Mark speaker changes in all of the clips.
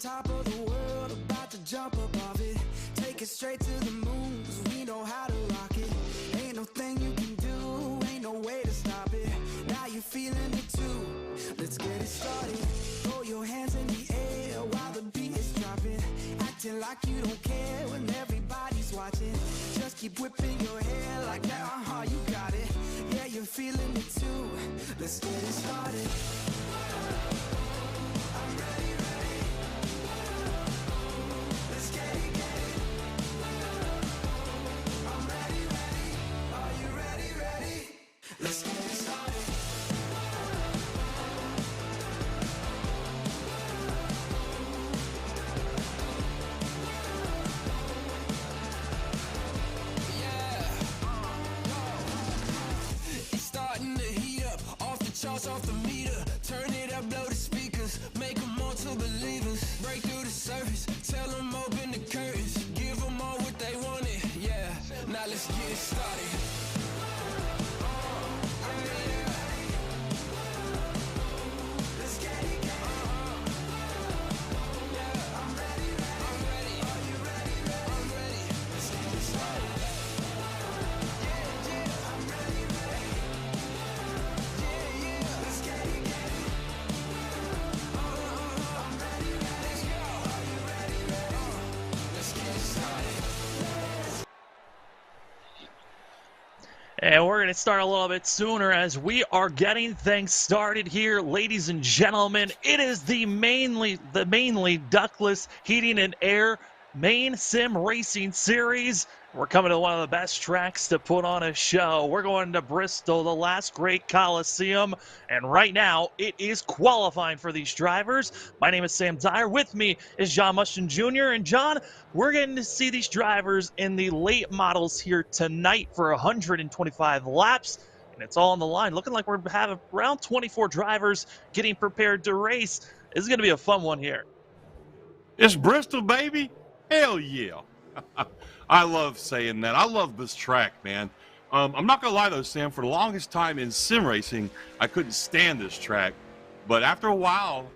Speaker 1: top of the world, about to jump above it. Take it straight to the moon, 'cause we know how to rock it. Ain't no thing you can do, ain't no way to stop it. Now you're feeling it too, let's get it started. Throw your hands in the air while the beat is dropping. Acting like you don't care when everybody's watching. Just keep whipping your hair like that, you got it. Yeah, you're feeling it too, let's get it started. I'm ready, ready. Let's get it, get it. I'm ready, ready. Are you ready, ready? Let's get it started. Charge off the meter, turn it up, blow the speakers, make them all to believers, break through the surface, tell them open the curtains, give them all what they wanted, yeah, now let's get it started. I'm ready, ready. Let's get it, get it. Yeah, I'm ready, ready. I'm ready. Are you ready, ready? I'm ready. Let's get it started. Yeah, yeah, I'm ready, ready. Let's get it, get it. I'm ready, ready. Let's go. Are you ready, ready? Let's get it started.
Speaker 2: And we're going to start a little bit sooner as we are getting things started here, ladies and gentlemen. It is the mainly ductless heating and air Maine Sim Racing Series. We're coming to one of the best tracks to put on a show. We're going to Bristol, the last great Coliseum, and right now it is qualifying for these drivers. My name is Sam Dyer. With me is John Mushton Jr. And John, we're getting to see these drivers in the late models here tonight for 125 laps, and it's all on the line. Looking like we're having around 24 drivers getting prepared to race. This is going to be a fun one here.
Speaker 3: It's Bristol, baby. Hell yeah. I love saying that. I love this track, man. I'm not going to lie, though, Sam. For the longest time in sim racing, I couldn't stand this track. But after a while,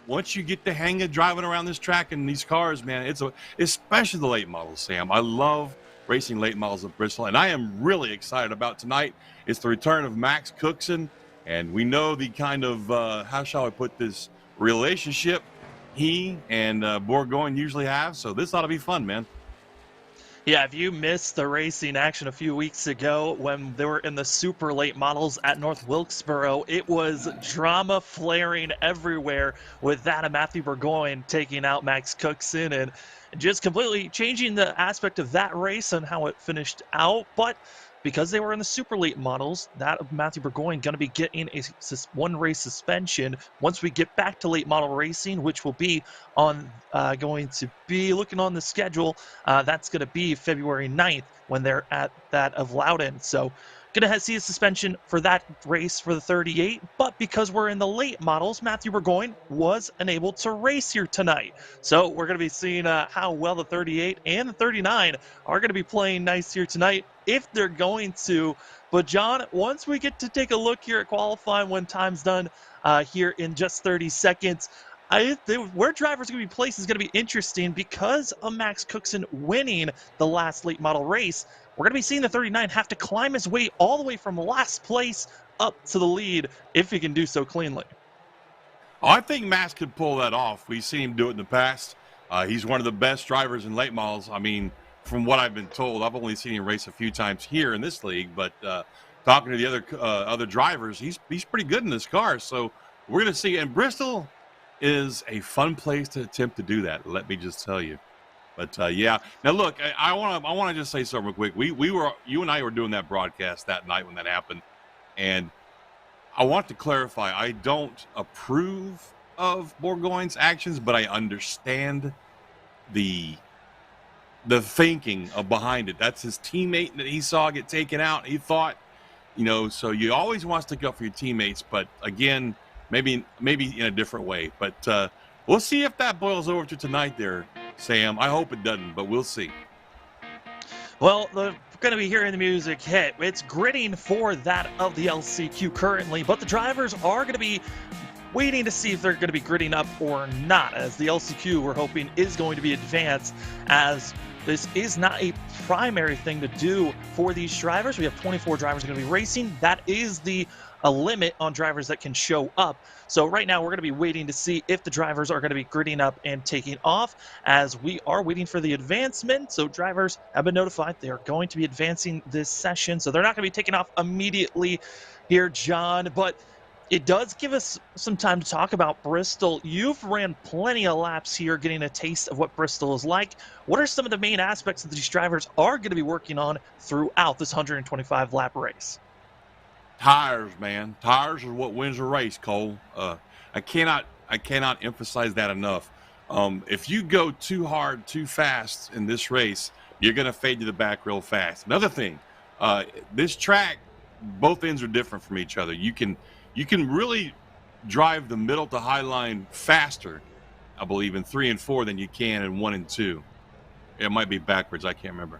Speaker 3: once you get the hang of driving around this track and these cars, man, especially the late models, Sam. I love racing late models of Bristol, and I am really excited about tonight. It's the return of Max Cookson, and we know the kind of, how shall I put this, relationship he and Bourgogne usually have. So this ought to be fun, man.
Speaker 2: Yeah, if you missed the racing action a few weeks ago when they were in the super late models at North Wilkesboro, it was drama flaring everywhere with that of Matthew Bourgogne taking out Max Cookson and just completely changing the aspect of that race and how it finished out. But because they were in the super late models, that of Matthew Bourgogne going to be getting a one race suspension once we get back to late model racing, which will be on going to be looking on the schedule. That's going to be February 9th when they're at that of Loudon. So going to see a suspension for that race for the 38, but because we're in the late models, Matthew Bourgogne was unable to race here tonight. So we're going to be seeing how well the 38 and the 39 are going to be playing nice here tonight, if they're going to. But John, once we get to take a look here at qualifying when time's done here in just 30 seconds, where drivers are going to be placed is going to be interesting because of Max Cookson winning the last late model race. We're going to be seeing the 39 have to climb his way all the way from last place up to the lead if he can do so cleanly.
Speaker 3: Oh, I think Max could pull that off. We've seen him do it in the past. He's one of the best drivers in late models. I mean, from what I've been told, I've only seen him race a few times here in this league, but talking to the other drivers, he's pretty good in this car. So we're going to see. And Bristol is a fun place to attempt to do that. Let me just tell you. But yeah. Now look, I want to just say something real quick. You and I were doing that broadcast that night when that happened, and I want to clarify. I don't approve of Bourgogne's actions, but I understand the thinking behind it. That's his teammate that he saw get taken out. He thought, so you always want to stick up for your teammates, but again, maybe in a different way. But we'll see if that boils over to tonight there, Sam. I hope it doesn't, but we'll see.
Speaker 2: Well, we're going to be hearing the music hit. It's gritting for that of the LCQ currently, but the drivers are going to be waiting to see if they're going to be gridding up or not, as the LCQ we're hoping is going to be advanced, as this is not a primary thing to do for these drivers. We have 24 drivers going to be racing. That is a limit on drivers that can show up. So right now we're going to be waiting to see if the drivers are going to be gridding up and taking off, as we are waiting for the advancement. So drivers have been notified they are going to be advancing this session. So they're not going to be taking off immediately here, John, but it does give us some time to talk about Bristol. You've ran plenty of laps here, getting a taste of what Bristol is like. What are some of the main aspects that these drivers are going to be working on throughout this 125-lap race?
Speaker 3: Tires, man. Tires are what wins a race, Cole. I cannot emphasize that enough. If you go too hard, too fast in this race, you're going to fade to the back real fast. Another thing, this track, both ends are different from each other. You can really drive the middle to high line faster, I believe, in 3 and 4 than you can in 1 and 2. It might be backwards. I can't remember.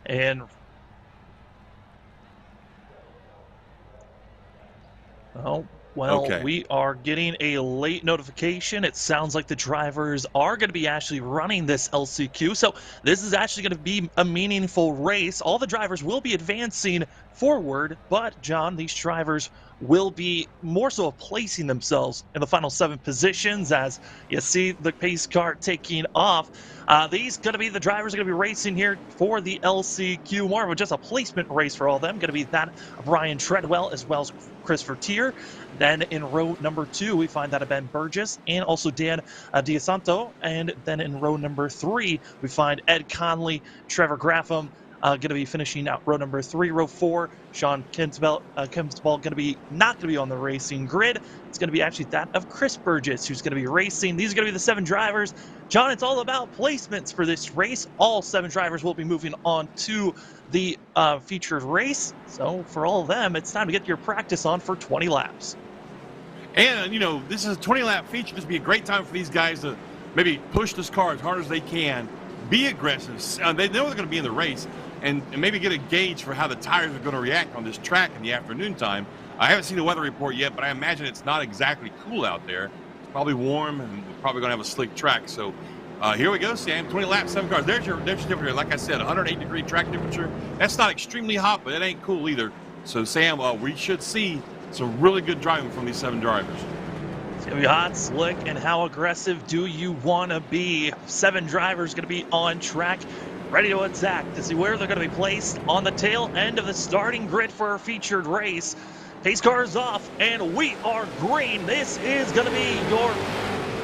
Speaker 2: And we are getting a late notification. It sounds like the drivers are going to be actually running this LCQ. So this is actually going to be a meaningful race. All the drivers will be advancing forward, but John, these drivers will be more so placing themselves in the final 7 positions, as you see the pace car taking off. These going to be the drivers are going to be racing here for the LCQ. More of just a placement race for all of them. Going to be that of Brian Treadwell as well as Christopher Tier. Then in row number 2, we find that of Ben Burgess and also Dan Diasanto. And then in row number 3, we find Ed Conley, Trevor Graffam, going to be finishing out row number 3. Row 4, Sean Kinsball going to be not going to be on the racing grid. It's going to be actually that of Chris Burgess, who's going to be racing. These are going to be the 7 drivers. John, it's all about placements for this race. All 7 drivers will be moving on to the featured race. So for all of them, it's time to get your practice on for 20 laps.
Speaker 3: And, this is a 20-lap feature. This would be a great time for these guys to maybe push this car as hard as they can, be aggressive. They know they're going to be in the race, and maybe get a gauge for how the tires are going to react on this track in the afternoon time. I haven't seen the weather report yet, but I imagine it's not exactly cool out there. It's probably warm, and we're probably going to have a slick track. So here we go, Sam. 20 laps, 7 cars. There's your temperature. Like I said, 108-degree track temperature. That's not extremely hot, but it ain't cool either. So, Sam, we should see some really good driving from these 7 drivers.
Speaker 2: It's going to be hot, slick, and how aggressive do you want to be? 7 drivers going to be on track, ready to attack to see where they're going to be placed on the tail end of the starting grid for our featured race. Pace car is off, and we are green. This is going to be your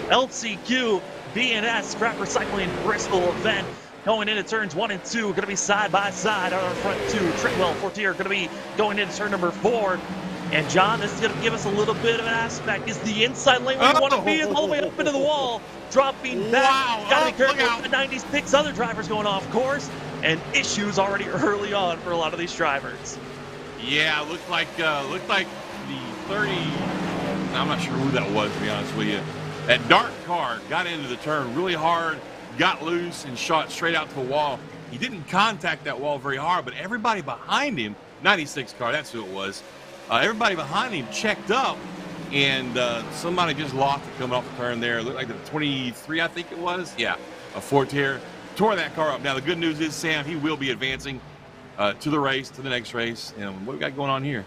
Speaker 2: LCQ B&S Scrap Recycling Bristol event. Going into turns 1 and 2, going to be side by side on our front 2. Treadwell, Fortier, going to be going into turn number 4. And John, this is going to give us a little bit of an aspect. Is the inside lane where you want to be, is all the way up into the wall, dropping back.
Speaker 3: Wow.
Speaker 2: Got to be careful with the 96 other drivers going off course, and issues already early on for a lot of these drivers.
Speaker 3: Yeah, looked like the 30. I'm not sure who that was, to be honest with you. That dark car got into the turn really hard, got loose, and shot straight out to the wall. He didn't contact that wall very hard, but everybody behind him, 96 car, that's who it was. Everybody behind him checked up, and somebody just lost it coming off the turn there. It looked like the 23, I think it was. Yeah, a Fortier tore that car up. Now, the good news is, Sam, he will be advancing to the next race. And what we got going on here?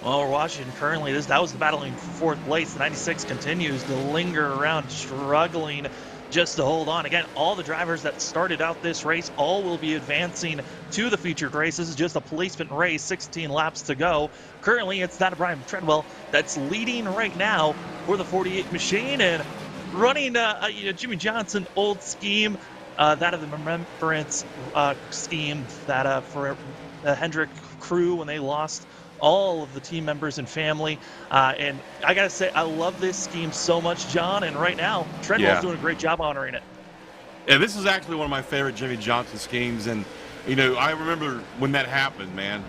Speaker 2: Well, we're watching currently. That was the battling for 4th place. The 96 continues to linger around, struggling just to hold on. Again, all the drivers that started out this race all will be advancing to the featured race. This is just a placement race, 16 laps to go. Currently, it's that of Brian Treadwell that's leading right now for the 48 machine, and running Jimmy Johnson old scheme, that of the remembrance scheme that for the Hendrick crew when they lost all of the team members and family. And I got to say, I love this scheme so much, John. And right now, Treadwell's doing a great job honoring it.
Speaker 3: Yeah, this is actually one of my favorite Jimmy Johnson schemes. And, I remember when that happened, man.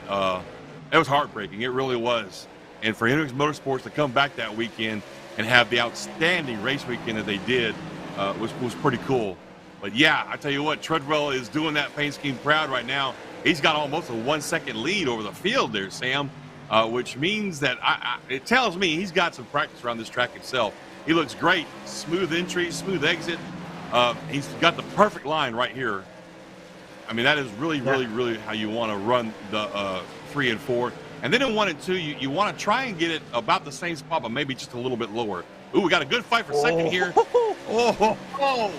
Speaker 3: It was heartbreaking. It really was. And for Hendricks Motorsports to come back that weekend and have the outstanding race weekend that they did was pretty cool. But, yeah, I tell you what, Treadwell is doing that paint scheme proud right now. He's got almost a 1-second lead over the field there, Sam. which means that it tells me he's got some practice around this track itself. He looks great. Smooth entry, smooth exit. He's got the perfect line right here. I mean, that is really, really how you want to run the 3 and 4. And then in 1 and 2, you want to try and get it about the same spot, but maybe just a little bit lower. Ooh, we got a good fight for second here. Oh,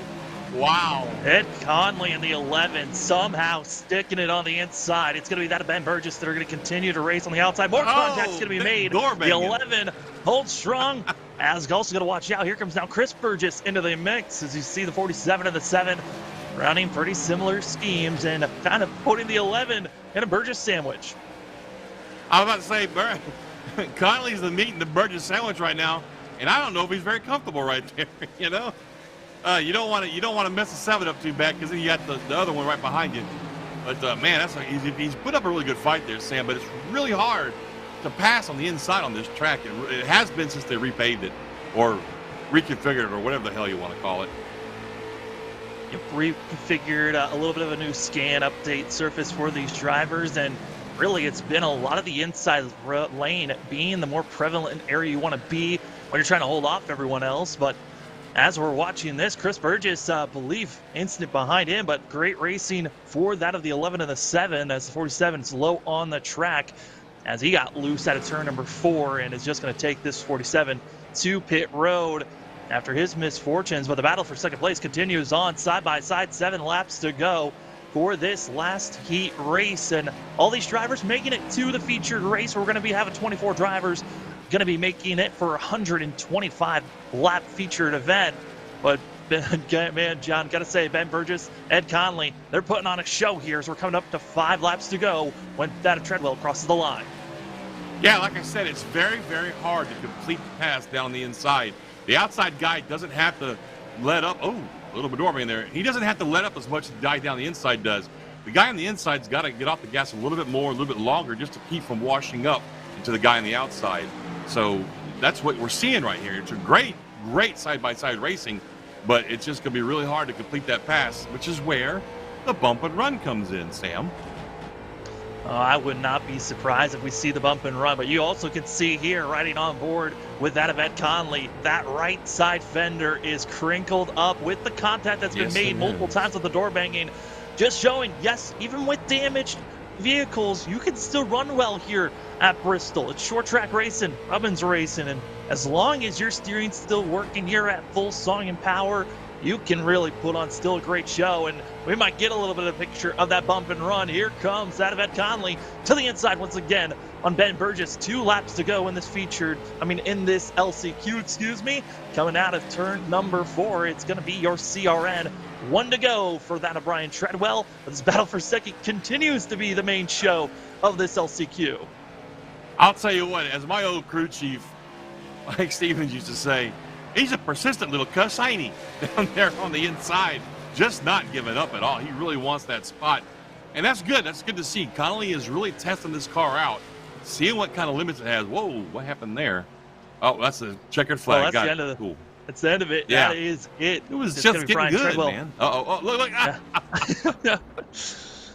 Speaker 3: wow.
Speaker 2: Ed Conley in the 11, somehow sticking it on the inside. It's going to be that of Ben Burgess that are going to continue to race on the outside. More contact's going to be made. The 11 holds strong. As also going to watch out. Here comes now Chris Burgess into the mix. As you see the 47 and the 7 running pretty similar schemes and kind of putting the 11 in a Burgess sandwich.
Speaker 3: I was about to say, Conley's the meat in the Burgess sandwich right now, and I don't know if he's very comfortable right there. You know, you don't want to mess the 7 up too bad because then you got the other one right behind you. But man, he's put up a really good fight there, Sam. But it's really hard to pass on the inside on this track. It has been since they repaved it or reconfigured it or whatever the hell you want to call it.
Speaker 2: Reconfigured a little bit of a new scan update surface for these drivers, and really it's been a lot of the inside lane being the more prevalent area you want to be when you're trying to hold off everyone else. But as we're watching this, Chris Burgess, believe instant behind him, but great racing for that of the 11 and the 7 as the 47 is low on the track as he got loose out of turn number 4 and is just going to take this 47 to pit road after his misfortunes. But the battle for second place continues on side by side, 7 laps to go for this last heat race, and all these drivers making it to the featured race. We're going to be having 24 drivers going to be making it for 125 lap featured event. But man, John, gotta say, Ben Burgess, Ed Conley, they're putting on a show here as we're coming up to 5 laps to go when that of Treadwell crosses the line.
Speaker 3: Yeah, like I said, it's very, very hard to complete the pass down the inside. The outside guy doesn't have to let up. Oh, a little Bubar in there. He doesn't have to let up as much as the guy down the inside does. The guy on the inside's got to get off the gas a little bit more, a little bit longer, just to keep from washing up into the guy on the outside. So that's what we're seeing right here. It's a great side-by-side racing, but it's just going to be really hard to complete that pass, which is where the bump and run comes in, Sam.
Speaker 2: I would not be surprised if we see the bump and run, but you also can see here riding on board with that of Ed Conley, that right side fender is crinkled up with the contact that's been made multiple times with the door banging, just showing, yes, even with damaged vehicles, you can still run well here at Bristol. It's short track racing, Robbins racing, and as long as your steering's still working here at full song and power, you can really put on still a great show, and we might get a little bit of a picture of that bump and run. Here comes that of Ed Conley to the inside once again on Ben Burgess. 2 laps to go in this in this LCQ, coming out of turn number 4. It's going to be your CRN. 1 to go for that of Brian Treadwell. This battle for second continues to be the main show of this LCQ.
Speaker 3: I'll tell you what, as my old crew chief, Mike Stevens, used to say, he's a persistent little cuss, ain't he? Down there on the inside, just not giving up at all. He really wants that spot. And that's good. That's good to see. Connolly is really testing this car out, seeing what kind of limits it has. Whoa, what happened there? Oh, that's a checkered flag.
Speaker 2: Oh, that's the end of the, cool. That's the end of it.
Speaker 3: Yeah.
Speaker 2: That is it.
Speaker 3: It was just getting good, Treadwell. Man. Uh-oh. Oh, look.
Speaker 2: Yeah.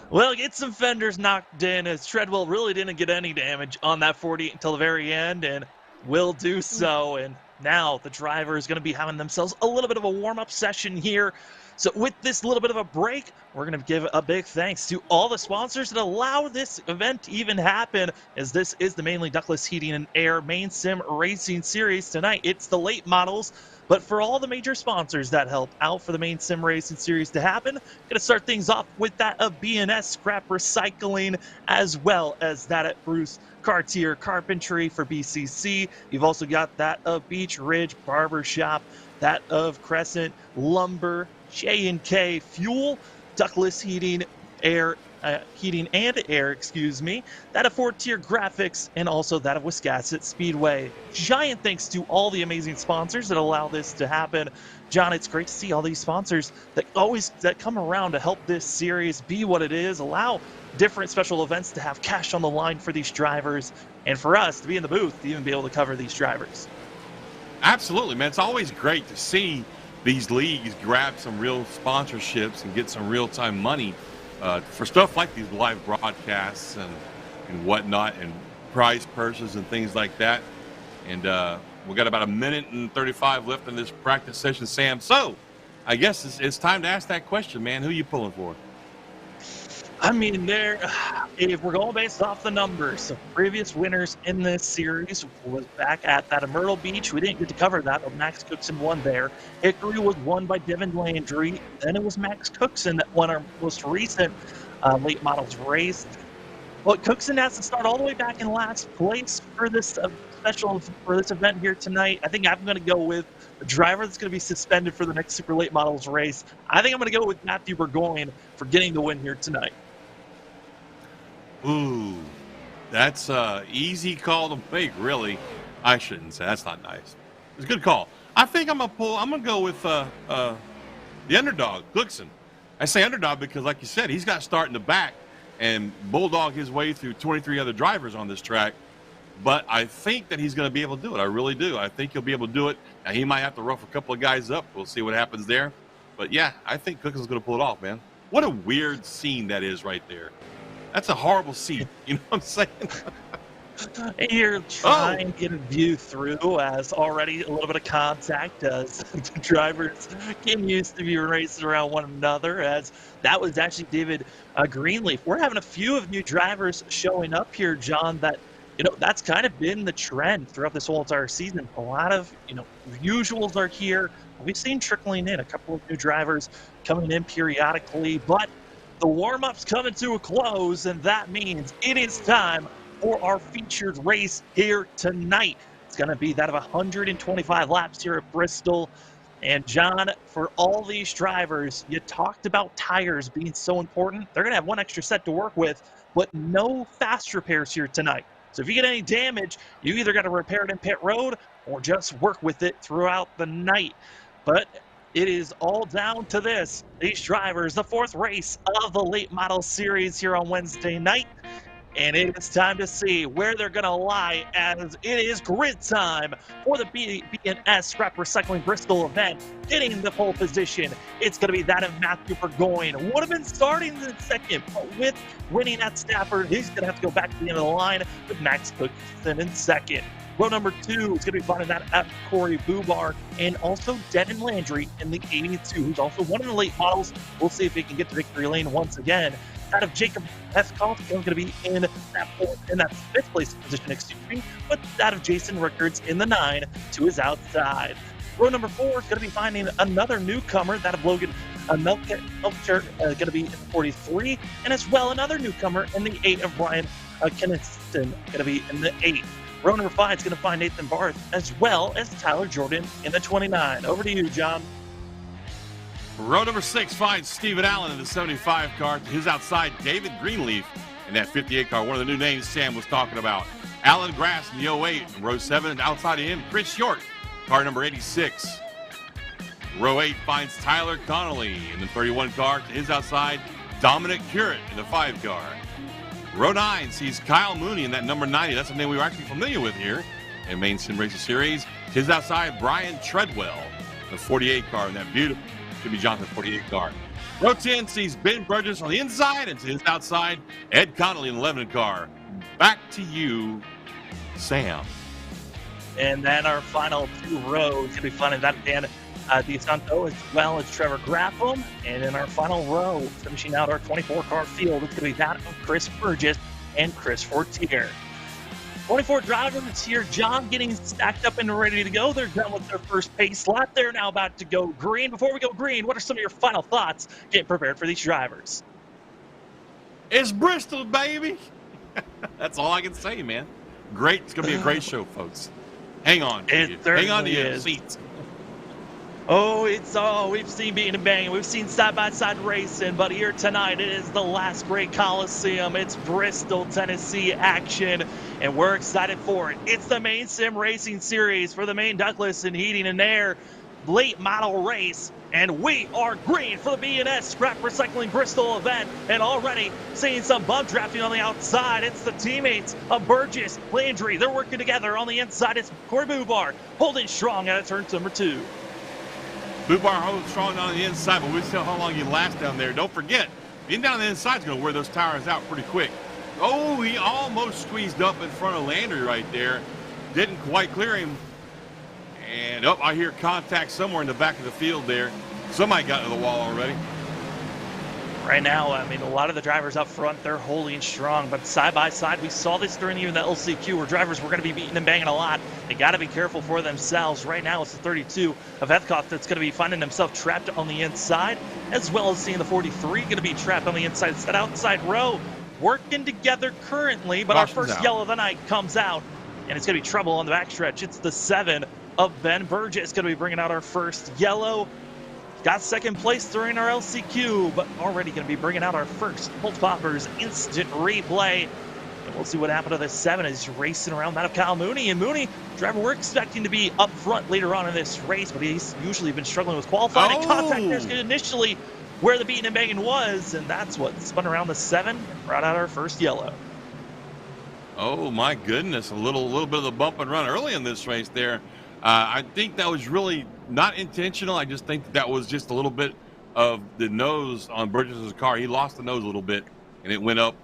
Speaker 2: Well, get some fenders knocked in as Treadwell really didn't get any damage on that 40 until the very end, and will do so. And now the driver is going to be having themselves a little bit of a warm-up session here. So with this little bit of a break, we're going to give a big thanks to all the sponsors that allow this event to even happen, as this is the Mainly Ductless Heating and Air Main Sim Racing Series. Tonight, it's the late models. But for all the major sponsors that help out for the Main Sim Racing Series to happen, going to start things off with that of B&S Scrap Recycling, as well as that at Bruce Cartier Carpentry for BCC. You've also got that of Beach Ridge Barbershop, that of Crescent Lumber, J&K Fuel, Ductless Heating, Heating and Air, that of 4-Tier Graphics, and also that of Wiscasset Speedway. Giant thanks to all the amazing sponsors that allow this to happen. John, it's great to see all these sponsors that come around to help this series be what it is, allow different special events to have cash on the line for these drivers, and for us to be in the booth to even be able to cover these drivers.
Speaker 3: Absolutely, man. It's always great to see these leagues grab some real sponsorships and get some real-time money for stuff like these live broadcasts and whatnot, and prize purses and things like that. And we got about 1:35 left in this practice session, Sam. So I guess it's time to ask that question, man. Who you pulling for?
Speaker 2: I mean, if we're going based off the numbers, the previous winners in this series was back at that Myrtle Beach. We didn't get to cover that, but Max Cookson won there. Hickory was won by Devin Landry. Then it was Max Cookson that won our most recent late models race. Well, Cookson has to start all the way back in last place for this event here tonight. I think I'm going to go with a driver that's going to be suspended for the next super late models race. I think I'm going to go with Matthew Burgoyne for getting the win here tonight.
Speaker 3: Ooh, that's an easy call to make, really. I shouldn't say. That's not nice. It's a good call. I think I'm going to go with the underdog, Cookson. I say underdog because, like you said, he's got to start in the back and bulldog his way through 23 other drivers on this track. But I think that he's going to be able to do it. I really do. I think he'll be able to do it. Now, he might have to rough a couple of guys up. We'll see what happens there. But, yeah, I think Cookson's going to pull it off, man. What a weird scene that is right there. That's a horrible scene. You know what I'm saying?
Speaker 2: You're trying to get a view through as already a little bit of contact as the drivers get used to be racing around one another, as that was actually David Greenleaf. We're having a few of new drivers showing up here, John, that, that's kind of been the trend throughout this whole entire season. A lot of, usuals are here. We've seen trickling in a couple of new drivers coming in periodically, but the warm-up's coming to a close, and that means it is time for our featured race here tonight. It's going to be that of 125 laps here at Bristol. And John, for all these drivers, you talked about tires being so important. They're going to have one extra set to work with, but no fast repairs here tonight. So if you get any damage, you either got to repair it in pit road or just work with it throughout the night. But it is all down to this. These drivers, the fourth race of the late model series here on Wednesday night. And it is time to see where they're going to lie, as it is grid time for the B&S Scrap Recycling Bristol event. Getting the pole position, it's going to be that of Matthew Burgoyne. Would have been starting in second, but with winning at Stafford, he's going to have to go back to the end of the line with Max Cookson in second. Row number 2 is going to be finding that at Corey Bubar, and also Devin Landry in the 82, who's also one of the late models. We'll see if he can get to victory lane once again. That of Jacob Heskopf is going to be in that fifth place position, but that of Jason Rickards in the 9 to his outside. Row number 4 is going to be finding another newcomer, that of Logan Melcher, going to be in the 43, and as well another newcomer in the 8 of Brian Kenniston, going to be in the 8. Row number 5 is going to find Nathan Barth, as well as Tyler Jordan in the 29. Over to you, John.
Speaker 3: Row number 6 finds Steven Allen in the 75 car. To his outside, David Greenleaf in that 58 car. One of the new names Sam was talking about. Alan Grass in the 08. In row 7, and outside of him, Chris York, car number 86. Row 8 finds Tyler Connolly in the 31 car. To his outside, Dominic Curett in the 5 car. Row 9 sees Kyle Mooney in that number 90. That's a name we were actually familiar with here in Maine Sim Racing Series. To his outside, Brian Treadwell in the 48 car in that beautiful Jimmy Johnson 48 car. Row 10 sees Ben Burgess on the inside, and to his outside, Ed Connolly in the 11 car. Back to you, Sam.
Speaker 2: And then our final 2 rows going to be finding that Dan DeSanto, as well as Trevor Graffam. And in our final row, finishing out our 24-car field, it's going to be that of Chris Burgess and Chris Fortier. 24 drivers here, John, getting stacked up and ready to go. They're done with their first pace lap. They're now about to go green. Before we go green, what are some of your final thoughts getting prepared for these drivers?
Speaker 3: It's Bristol, baby. That's all I can say, man. Great. It's going to be a great show, folks. Hang on. Hang on to your seats.
Speaker 2: Oh, it's all we've seen beating and banging. We've seen side-by-side racing, but here tonight it is the last great Coliseum. It's Bristol, Tennessee action, and we're excited for it. It's the Maine Sim Racing Series for the Maine Douglas and Heating and Air late model race, and we are green for the B&S Scrap Recycling Bristol event, and already seeing some bump drafting on the outside. It's the teammates of Burgess, Landry. They're working together on the inside. It's Corey Bubar holding strong out of turn number 2.
Speaker 3: Bubar holds strong on the inside, but we'll see how long you last down there. Don't forget, being down on the inside is going to wear those tires out pretty quick. Oh, he almost squeezed up in front of Landry right there. Didn't quite clear him. And, oh, I hear contact somewhere in the back of the field there. Somebody got to the wall already.
Speaker 2: Right now, I mean, a lot of the drivers up front, they're holding strong. But side by side, we saw this during even the LCQ where drivers were going to be beating and banging a lot. They got to be careful for themselves. Right now, it's the 32 of Ethcoff that's going to be finding himself trapped on the inside, as well as seeing the 43 going to be trapped on the inside. It's that outside row working together currently, but our first yellow of the night comes out, and it's going to be trouble on the backstretch. It's the 7 of Ben Burgess going to be bringing out our first yellow. Got second place during our LCQ, but already going to be bringing out our first Bolt Poppers instant replay. And we'll see what happened to the 7 as he's racing around that of Kyle Mooney. And Mooney, driver we're expecting to be up front later on in this race, but he's usually been struggling with qualifying. And contact there's initially where the beating and banging was, and that's what spun around the 7 and brought out our first yellow.
Speaker 3: Oh, my goodness. A little bit of the bump and run early in this race there. I think that was really not intentional. I just think that was just a little bit of the nose on Burgess's car. He lost the nose a little bit, and it went up.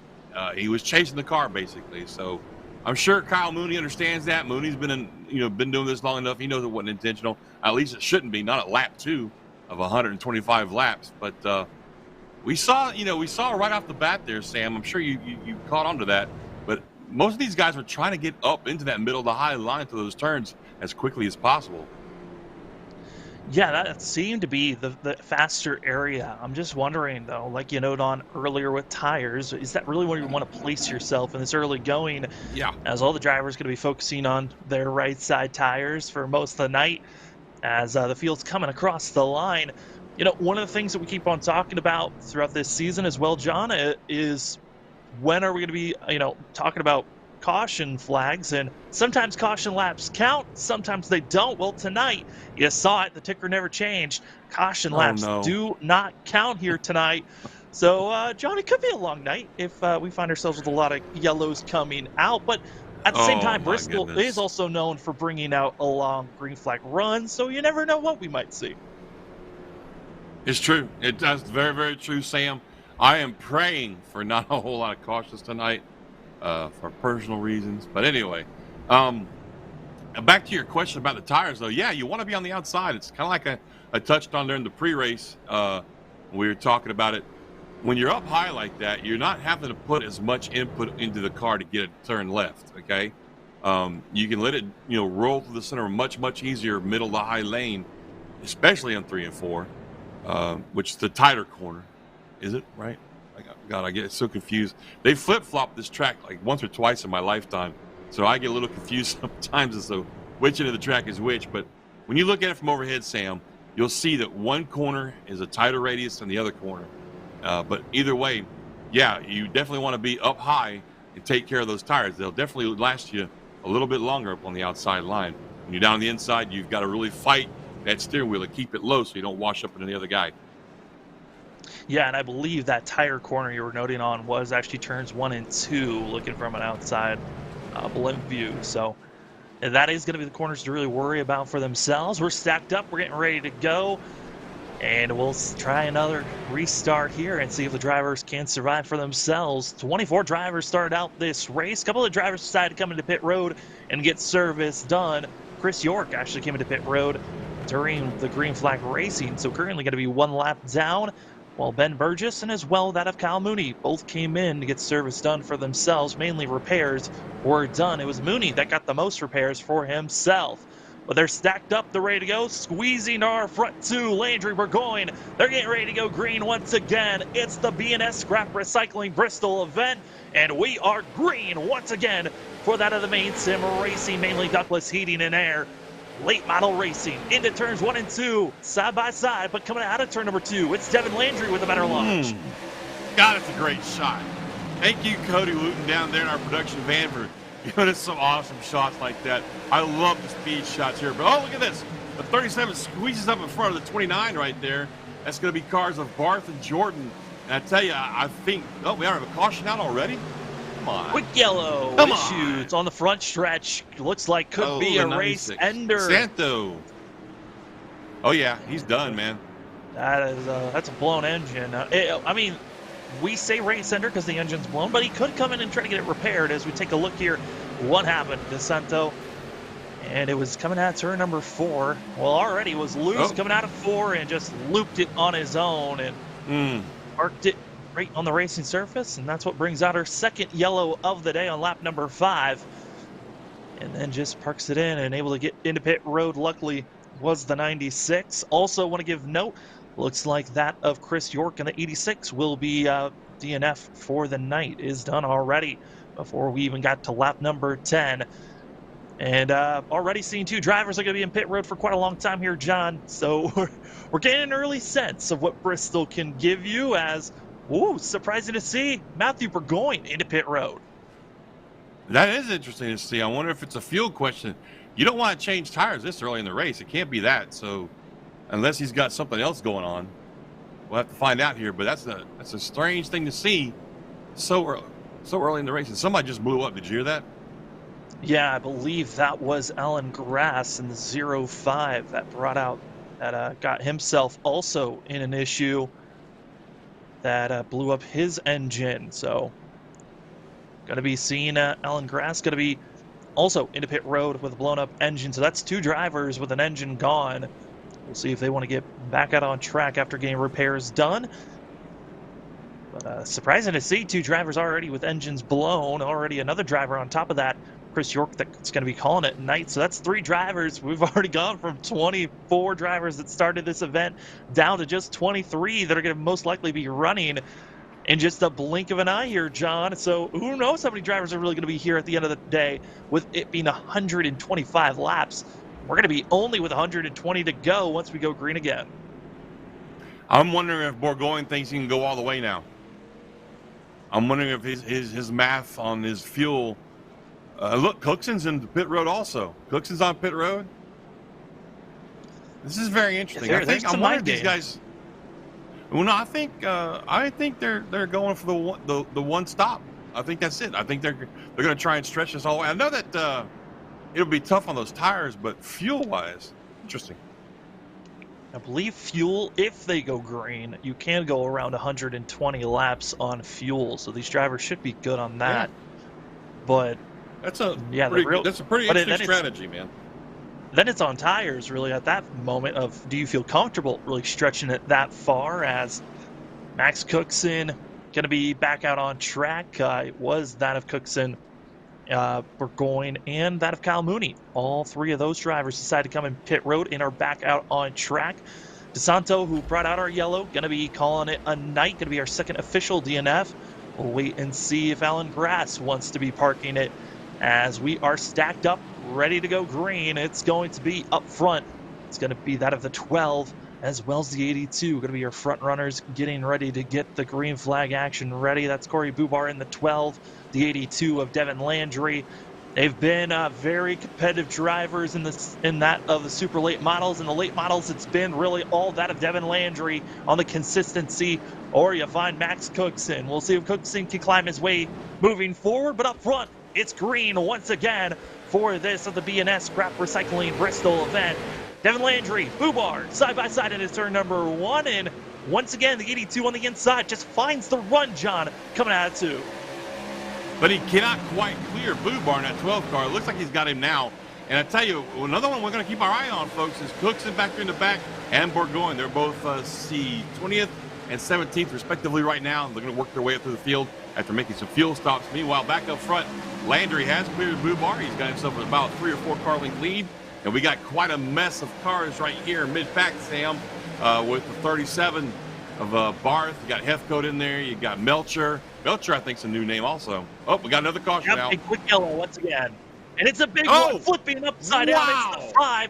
Speaker 3: He was chasing the car, basically. So I'm sure Kyle Mooney understands that. Mooney's been doing this long enough. He knows it wasn't intentional. At least it shouldn't be. Not at lap 2 of 125 laps. But we saw right off the bat there, Sam. I'm sure you caught on to that. But most of these guys were trying to get up into that middle of the high line to those turns as quickly as possible.
Speaker 2: Yeah, that seemed to be the faster area. I'm just wondering, though, like you noted on earlier with tires, is that really where you want to place yourself in this early going?
Speaker 3: Yeah.
Speaker 2: As all the drivers going to be focusing on their right side tires for most of the night as the field's coming across the line. You know, one of the things that we keep on talking about throughout this season as well, John, is when are we going to be, talking about caution flags, and sometimes caution laps count, sometimes they don't. Well, tonight you saw it, the ticker never changed. Caution laps do not count here tonight. So John, it could be a long night if we find ourselves with a lot of yellows coming out, but at the same time, Bristol is also known for bringing out a long green flag run, so you never know what we might see.
Speaker 3: It's true. That's very, very true, Sam. I am praying for not a whole lot of cautions tonight. For personal reasons. But anyway, back to your question about the tires, though. Yeah, you want to be on the outside. It's kind of like I touched on during the pre-race. We were talking about it. When you're up high like that, you're not having to put as much input into the car to get it to turn left, okay? You can let it, roll through the center much, much easier middle to high lane, especially on 3 and 4, which is the tighter corner. Is it, right? God, I get so confused. They flip-flop this track like once or twice in my lifetime, so I get a little confused sometimes as to which end of the track is which. But when you look at it from overhead, Sam, you'll see that one corner is a tighter radius than the other corner. But either way, yeah, you definitely want to be up high and take care of those tires. They'll definitely last you a little bit longer up on the outside line. When you're down on the inside, you've got to really fight that steering wheel to keep it low so you don't wash up into the other guy.
Speaker 2: Yeah, and I believe that tire corner you were noting on was actually turns 1 and 2, looking from an outside blimp view. So that is going to be the corners to really worry about for themselves. We're stacked up. We're getting ready to go. And we'll try another restart here and see if the drivers can survive for themselves. 24 drivers started out this race. A couple of drivers decided to come into pit road and get service done. Chris York actually came into pit road during the green flag racing. So currently going to be 1 lap down, while Ben Burgess and as well that of Kyle Mooney both came in to get service done for themselves. Mainly repairs were done. It was Mooney that got the most repairs for himself. But they're stacked up, they're ready to go, squeezing our front 2. Landry, we're going. They're getting ready to go green once again. It's the B&S Scrap Recycling Bristol event, and we are green once again for that of the Maine Sim Racing, mainly Douglas Heating and Air. Late model racing into turns 1 and 2, side by side, but coming out of turn number 2, it's Devin Landry with a better launch.
Speaker 3: God, it's a great shot. Thank you, Cody Wooten, down there in our production van for giving us some awesome shots like that. I love the speed shots here. But, oh, look at this. The 37 squeezes up in front of the 29 right there. That's going to be cars of Barth and Jordan. And I tell you, I think, oh, we have a caution out already? Come on.
Speaker 2: Quick yellow issues on the front stretch. Looks like could be a race ender.
Speaker 3: Santo. Oh, yeah, he's done, man.
Speaker 2: That's a blown engine. I mean, we say race ender because the engine's blown, but he could come in and try to get it repaired. As we take a look here, what happened? DeSanto, and it was coming out turn number 4. Well, already was loose coming out of 4 and just looped it on his own and parked it right on the racing surface, and that's what brings out our second yellow of the day on lap number 5. And then just parks it in and able to get into pit road. Luckily was the 96. Also want to give note, looks like that of Chris York in the 86 will be DNF for the night, is done already before we even got to lap number 10. And already seeing 2 drivers are going to be in pit road for quite a long time here, John. So we're getting an early sense of what Bristol can give you as, ooh, surprising to see Matthew Burgoyne into pit road.
Speaker 3: That is interesting to see. I wonder if it's a fuel question. You don't want to change tires this early in the race. It can't be that. So unless he's got something else going on, we'll have to find out here. But that's a strange thing to see so early in the race. And somebody just blew up. Did you hear that?
Speaker 2: Yeah, I believe that was Alan Grass in the 05 that brought out, that got himself also in an issue that blew up his engine. So going to be seeing Alan Grass going to be also into pit road with a blown up engine. So that's 2 drivers with an engine gone. We'll see if they want to get back out on track after getting repairs done. But surprising to see 2 drivers already with engines blown. Already another driver on top of that, Chris York, that's going to be calling it night. So that's 3 drivers. We've already gone from 24 drivers that started this event down to just 23 that are going to most likely be running in just a blink of an eye here, John. So who knows how many drivers are really going to be here at the end of the day, with it being 125 laps. We're going to be only with 120 to go once we go green again.
Speaker 3: I'm wondering if Burgoyne thinks he can go all the way now. I'm wondering if his math on his fuel. Look, Cookson's in the pit road also. Cookson's on pit road. This is very interesting.
Speaker 2: Yeah,
Speaker 3: I'm wondering if these guys. Well, no, I think they're going for the one stop. I think that's it. I think they're going to try and stretch this all the way. I know that it'll be tough on those tires, but fuel-wise, interesting.
Speaker 2: I believe fuel, if they go green, you can go around 120 laps on fuel. So these drivers should be good on that. Yeah. But
Speaker 3: that's a pretty interesting strategy, man.
Speaker 2: Then it's on tires, really, at that moment of, do you feel comfortable really stretching it that far? As Max Cookson going to be back out on track. It was that of Cookson, Burgoyne, and that of Kyle Mooney. All 3 of those drivers decided to come in pit road and are back out on track. DeSanto, who brought out our yellow, going to be calling it a night, going to be our second official DNF. We'll wait and see if Alan Grass wants to be parking it, as we are stacked up, ready to go green. It's going to be up front. It's going to be that of the 12 as well as the 82. Going to be your front runners getting ready to get the green flag action ready. That's Corey Bubar in the 12, the 82 of Devin Landry. They've been very competitive drivers in that of the super late models. In the late models, it's been really all that of Devin Landry on the consistency, or you find Max Cookson. We'll see if Cookson can climb his way moving forward, but up front, it's green once again for this of the B&S Scrap Recycling Bristol event. Devin Landry, Bubar, side by side in his turn number 1, and once again, the 82 on the inside just finds the run, John, coming out of 2.
Speaker 3: But he cannot quite clear Bubar in that 12 car. It looks like he's got him now. And I tell you, another one we're going to keep our eye on, folks, is Cookson back there in the back and Burgoyne. They're both 20th and 17th, respectively, right now. They're going to work their way up through the field after making some fuel stops. Meanwhile, back up front, Landry has cleared Bubar. He's got himself about 3 or 4 car length lead. And we got quite a mess of cars right here in mid-pack, Sam, with the 37 of Barth. You got Hefcoat in there. You got Melcher. Melcher, I think, is a new name also. Oh, we got another caution now.
Speaker 2: A quick yellow once again. And it's a big one, flipping upside down. It's the 5.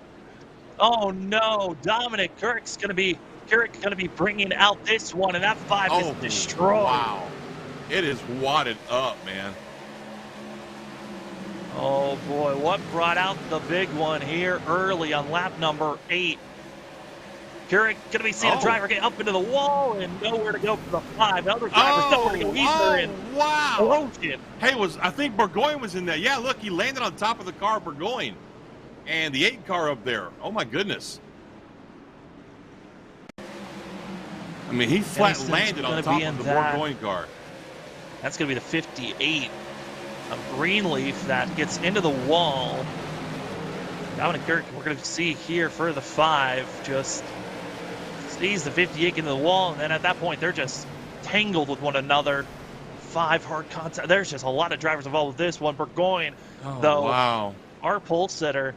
Speaker 2: Oh, no. Dominic Kirk's going to be bringing out this one, and that 5 is destroyed.
Speaker 3: Wow. It is wadded up, man.
Speaker 2: Oh, boy. What brought out the big one here early on lap number 8? Carrick going to be seeing a driver get up into the wall and nowhere to go for the 5. Other drivers nowhere to go either.
Speaker 3: Wow. Hey, I think Burgoyne was in there. Yeah, look, he landed on top of the car, Burgoyne. And the 8 car up there. Oh, my goodness. I mean, he flat
Speaker 2: Henningson's
Speaker 3: landed on
Speaker 2: gonna
Speaker 3: top
Speaker 2: be
Speaker 3: of
Speaker 2: in
Speaker 3: the
Speaker 2: that.
Speaker 3: Burgoyne car.
Speaker 2: That's going to be the 58 of Greenleaf that gets into the wall. Dominic Kirk, we're going to see here for the 5, just sees the 58 into the wall, and then at that point, they're just tangled with one another. 5 hard contact. There's just a lot of drivers involved with this one. Burgoyne, though,
Speaker 3: Wow.
Speaker 2: our pole setter,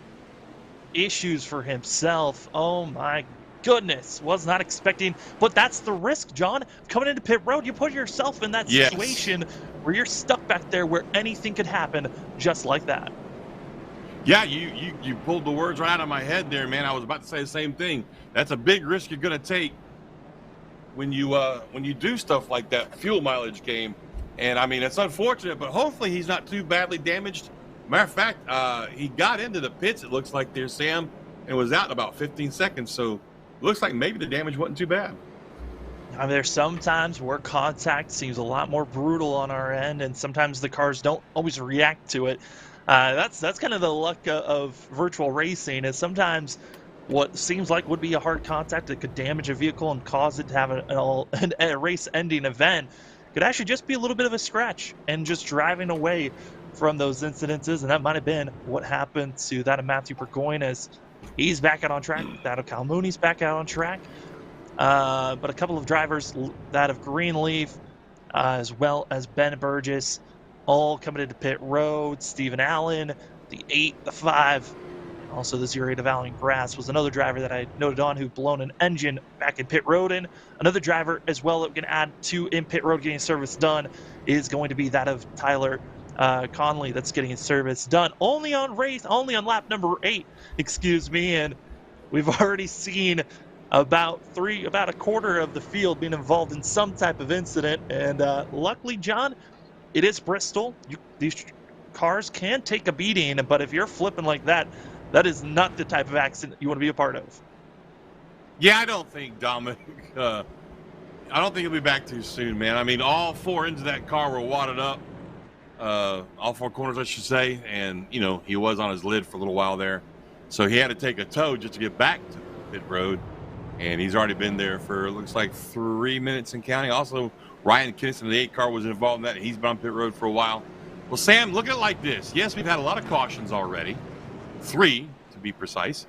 Speaker 2: issues for himself. Oh my goodness, was not expecting, but that's the risk, John. Coming into pit road, you put yourself in that
Speaker 3: Yes.
Speaker 2: situation where you're stuck back there where anything could happen just like that.
Speaker 3: Yeah, you pulled the words right out of my head there, man. I was about to say the same thing. That's a big risk you're going to take when you do stuff like that fuel mileage game. And I mean, it's unfortunate, but hopefully he's not too badly damaged. Matter of fact, he got into the pits, it looks like there, Sam, and was out in about 15 seconds. So it looks like maybe the damage wasn't too bad.
Speaker 2: I mean, there's sometimes where contact seems a lot more brutal on our end, and sometimes the cars don't always react to it. That's kind of the luck of virtual racing, is sometimes what seems like would be a hard contact that could damage a vehicle and cause it to have a race-ending event could actually just be a little bit of a scratch and just driving away from those incidences, and that might have been what happened to that of Matthew Burgoyne, as he's back out on track. That of Kyle Mooney's back out on track. But a couple of drivers, that of Greenleaf, as well as Ben Burgess, all coming into pit road. Stephen Allen, the 8, the 5, and also the 08 of Allen Grass was another driver that I noted on who blown an engine back in pit road. And another driver as well that we can add to in pit road getting service done is going to be that of Tyler Conley, that's getting his service done only on lap number 8, excuse me. And we've already seen about a quarter of the field being involved in some type of incident. And luckily, John, it is Bristol. These cars can take a beating, but if you're flipping like that, that is not the type of accident you want to be a part of.
Speaker 3: Yeah, I don't think Dominic, I don't think he'll be back too soon, man. I mean, all 4 ends of that car were wadded up, all 4 corners, I should say. And, you know, he was on his lid for a little while there. So he had to take a tow just to get back to pit road. And he's already been there for, looks like, 3 minutes and counting. Also, Ryan Kinnison, the 8 car, was involved in that. He's been on pit road for a while. Well, Sam, look at it like this. Yes, we've had a lot of cautions already. 3, to be precise.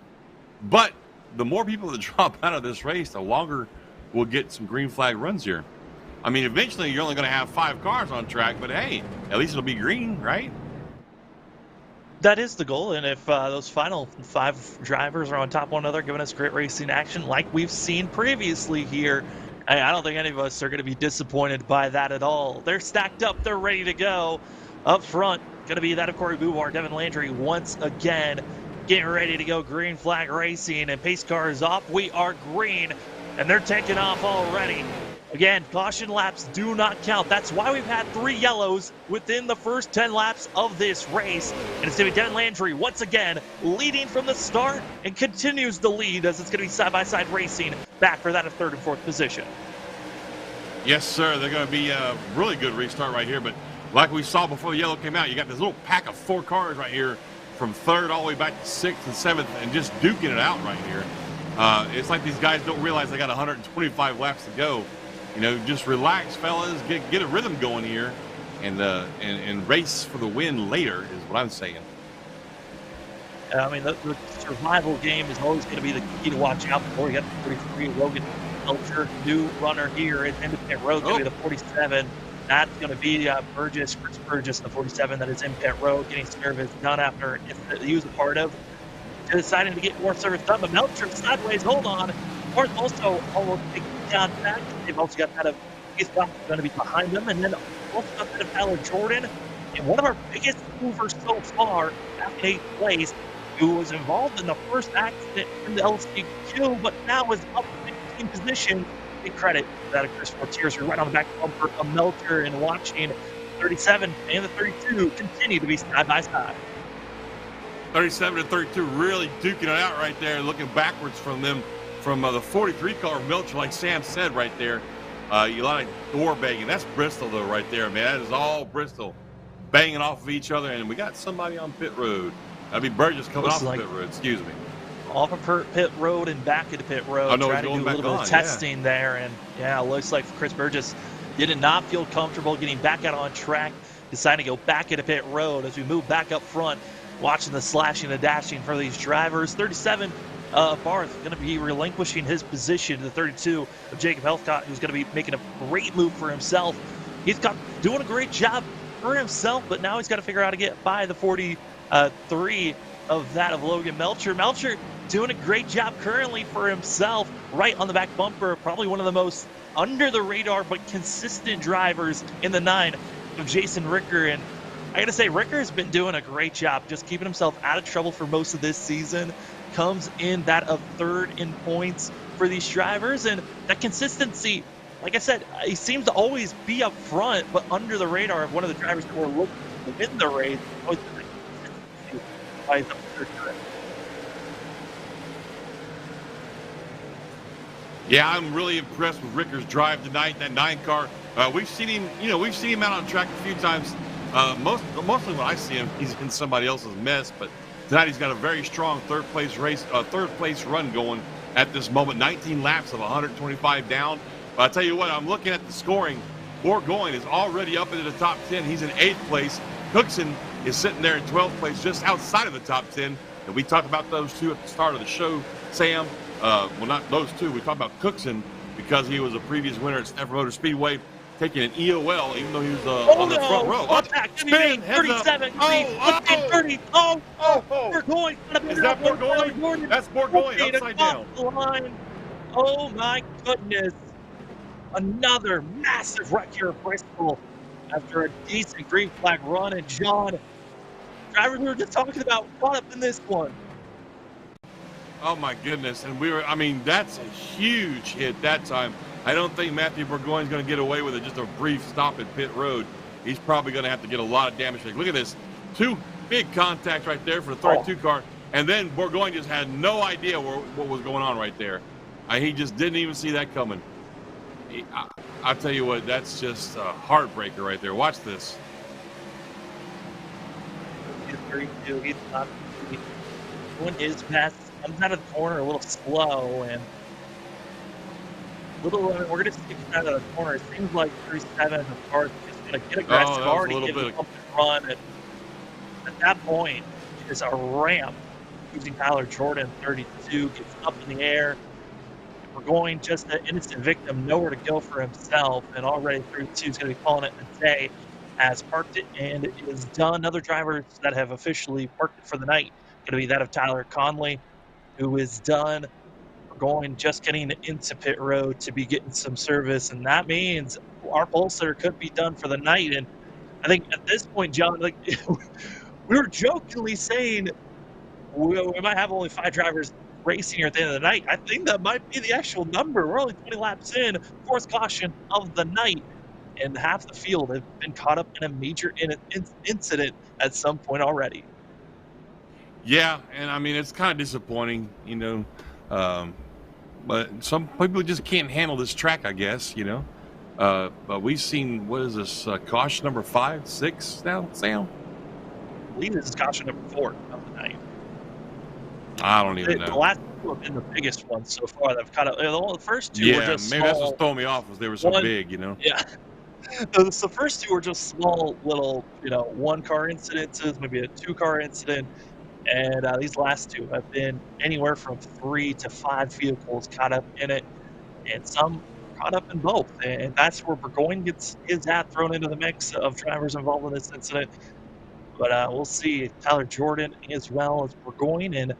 Speaker 3: But the more people that drop out of this race, the longer we'll get some green flag runs here. I mean, eventually you're only going to have 5 cars on track, but hey, at least it'll be green, right?
Speaker 2: That is the goal, and if those final 5 drivers are on top of one another, giving us great racing action like we've seen previously here, I don't think any of us are going to be disappointed by that at all. They're stacked up, they're ready to go. Up front, going to be that of Corey Bubar, Devin Landry once again, getting ready to go. Green flag racing, and pace car is off. We are green, and they're taking off already. Again, caution laps do not count. That's why we've had 3 yellows within the first 10 laps of this race. And it's going to be Devin Landry once again leading from the start and continues to lead, as it's going to be side-by-side racing back for that of 3rd and 4th position.
Speaker 3: Yes, sir. They're going to be a really good restart right here. But like we saw before the yellow came out, you got this little pack of 4 cars right here from 3rd all the way back to 6th and 7th and just duking it out right here. It's like these guys don't realize they got 125 laps to go. You know, just relax, fellas. Get a rhythm going here, and race for the win later is what I'm saying.
Speaker 2: I mean, the survival game is always going to be the key to watch out for. You got the 43 Logan Belcher, new runner here at Independent Road, going to be the 47. That's going to be Chris Burgess, the 47 that is in pit road, getting service done after he was a part of, deciding to get more service done. But Melcher sideways, hold on. North also almost taking contact. They've also got that of he's going to be behind them, and then also got that of Tyler Jordan. And one of our biggest movers so far, at 8th place, who was involved in the first accident in the LCQ, but now is up in 15th position. Big credit to that of Chris Fortiers, who right on the back bumper of Melcher, and watching 37 and the 32 continue to be side by side.
Speaker 3: 37 and 32 really duking it out right there, looking backwards from them. From the 43 car of Melcher, like Sam said right there. You lot of door banging. That's Bristol, though, right there, man. That is all Bristol banging off of each other. And we got somebody on pit road. That'd be Burgess coming off the pit road. Excuse me.
Speaker 2: off of pit road and back into pit road,
Speaker 3: Oh, no, he's
Speaker 2: trying to
Speaker 3: going
Speaker 2: do a
Speaker 3: back
Speaker 2: little bit
Speaker 3: on,
Speaker 2: of
Speaker 3: yeah.
Speaker 2: testing there. And yeah, it looks like Chris Burgess did not feel comfortable getting back out on track, deciding to go back into pit road as we move back up front, watching the slashing and dashing for these drivers. 37, Barth going to be relinquishing his position to the 32 of Jacob Helfcott, who's going to be making a great move for himself. He's doing a great job for himself, but now he's got to figure out how to get by the 43 of that of Logan Melcher. Melcher doing a great job currently for himself, right on the back bumper. Probably one of the most under the radar but consistent drivers in the 9 of Jason Ricker. And I gotta say, Ricker has been doing a great job just keeping himself out of trouble for most of this season. Comes in that of 3rd in points for these drivers, and that consistency, like I said, he seems to always be up front, but under the radar of one of the drivers who are looking to win the race.
Speaker 3: Yeah, I'm really impressed with Ricker's drive tonight. That 9 car, we've seen him. We've seen him out on track a few times. Mostly when I see him, he's in somebody else's mess. But tonight he's got a very strong third place run going at this moment. 19 laps of 125 down. But I tell you what, I'm looking at the scoring. Bourgoin is already up into the top 10. He's in 8th place. Cookson is sitting there in 12th place, just outside of the top 10. And we talked about those two at the start of the show, Sam. Well, not those two. We talked about Cookson because he was a previous winner at Stafford Motor Speedway, taking an EOL, even though he was on the front row.
Speaker 2: Spin, 37, 30. Bourgoin.
Speaker 3: Is that Bourgoin? That's Bourgoin, upside down.
Speaker 2: The line. Oh, my goodness. Another massive wreck here at Bristol after a decent green flag run. And John, driver we were just talking about, caught up in this one.
Speaker 3: Oh my goodness. And that's a huge hit that time. I don't think Matthew Bourgoin's going to get away with it. Just a brief stop at pit road. He's probably going to have to get a lot of damage. Look at this. 2 big contacts right there for the 32 car. And then Bourgoin just had no idea what was going on right there. He just didn't even see that coming. I'll tell you what, that's just a heartbreaker right there. Watch this.
Speaker 2: He's 32. He's not doing his best. Comes out of the corner a little slow, and we're going to stick out of the corner. It seems like 37 of Barth is going to get aggressive, already give a bump and run. And at that point, there's a ramp using Tyler Jordan, 32, gets up in the air. We're going just an innocent victim, nowhere to go for himself, and already 32 is going to be calling it a day. Has parked it and it is done. Other drivers that have officially parked it for the night going to be that of Tyler Conley, who is done. We're going just getting into pit road to be getting some service, and that means our pulsar could be done for the night. And I think at this point, John, like we were jokingly saying we might have only 5 drivers racing here at the end of the night. I think that might be the actual number. We're only 20 laps in, 4th caution of the night, and half the field have been caught up in a major incident at some point already.
Speaker 3: Yeah, and it's kind of disappointing, but some people just can't handle this track, I guess, But we've seen, what is this, caution number 5, 6 now, Sam?
Speaker 2: I believe this is caution number 4 of the night.
Speaker 3: I don't even know.
Speaker 2: The last 2 have been the biggest ones so far. They've caught up. The first 2 were just
Speaker 3: maybe
Speaker 2: small.
Speaker 3: that's what's throwing me off, was they were so big,
Speaker 2: Yeah. The first 2 were just small little, 1-car incidences, maybe a 2-car incident. And these last 2 have been anywhere from 3 to 5 vehicles caught up in it, and some caught up in both. And that's where Burgoyne gets his hat thrown into the mix of drivers involved in this incident. But we'll see Tyler Jordan as well as Burgoyne, and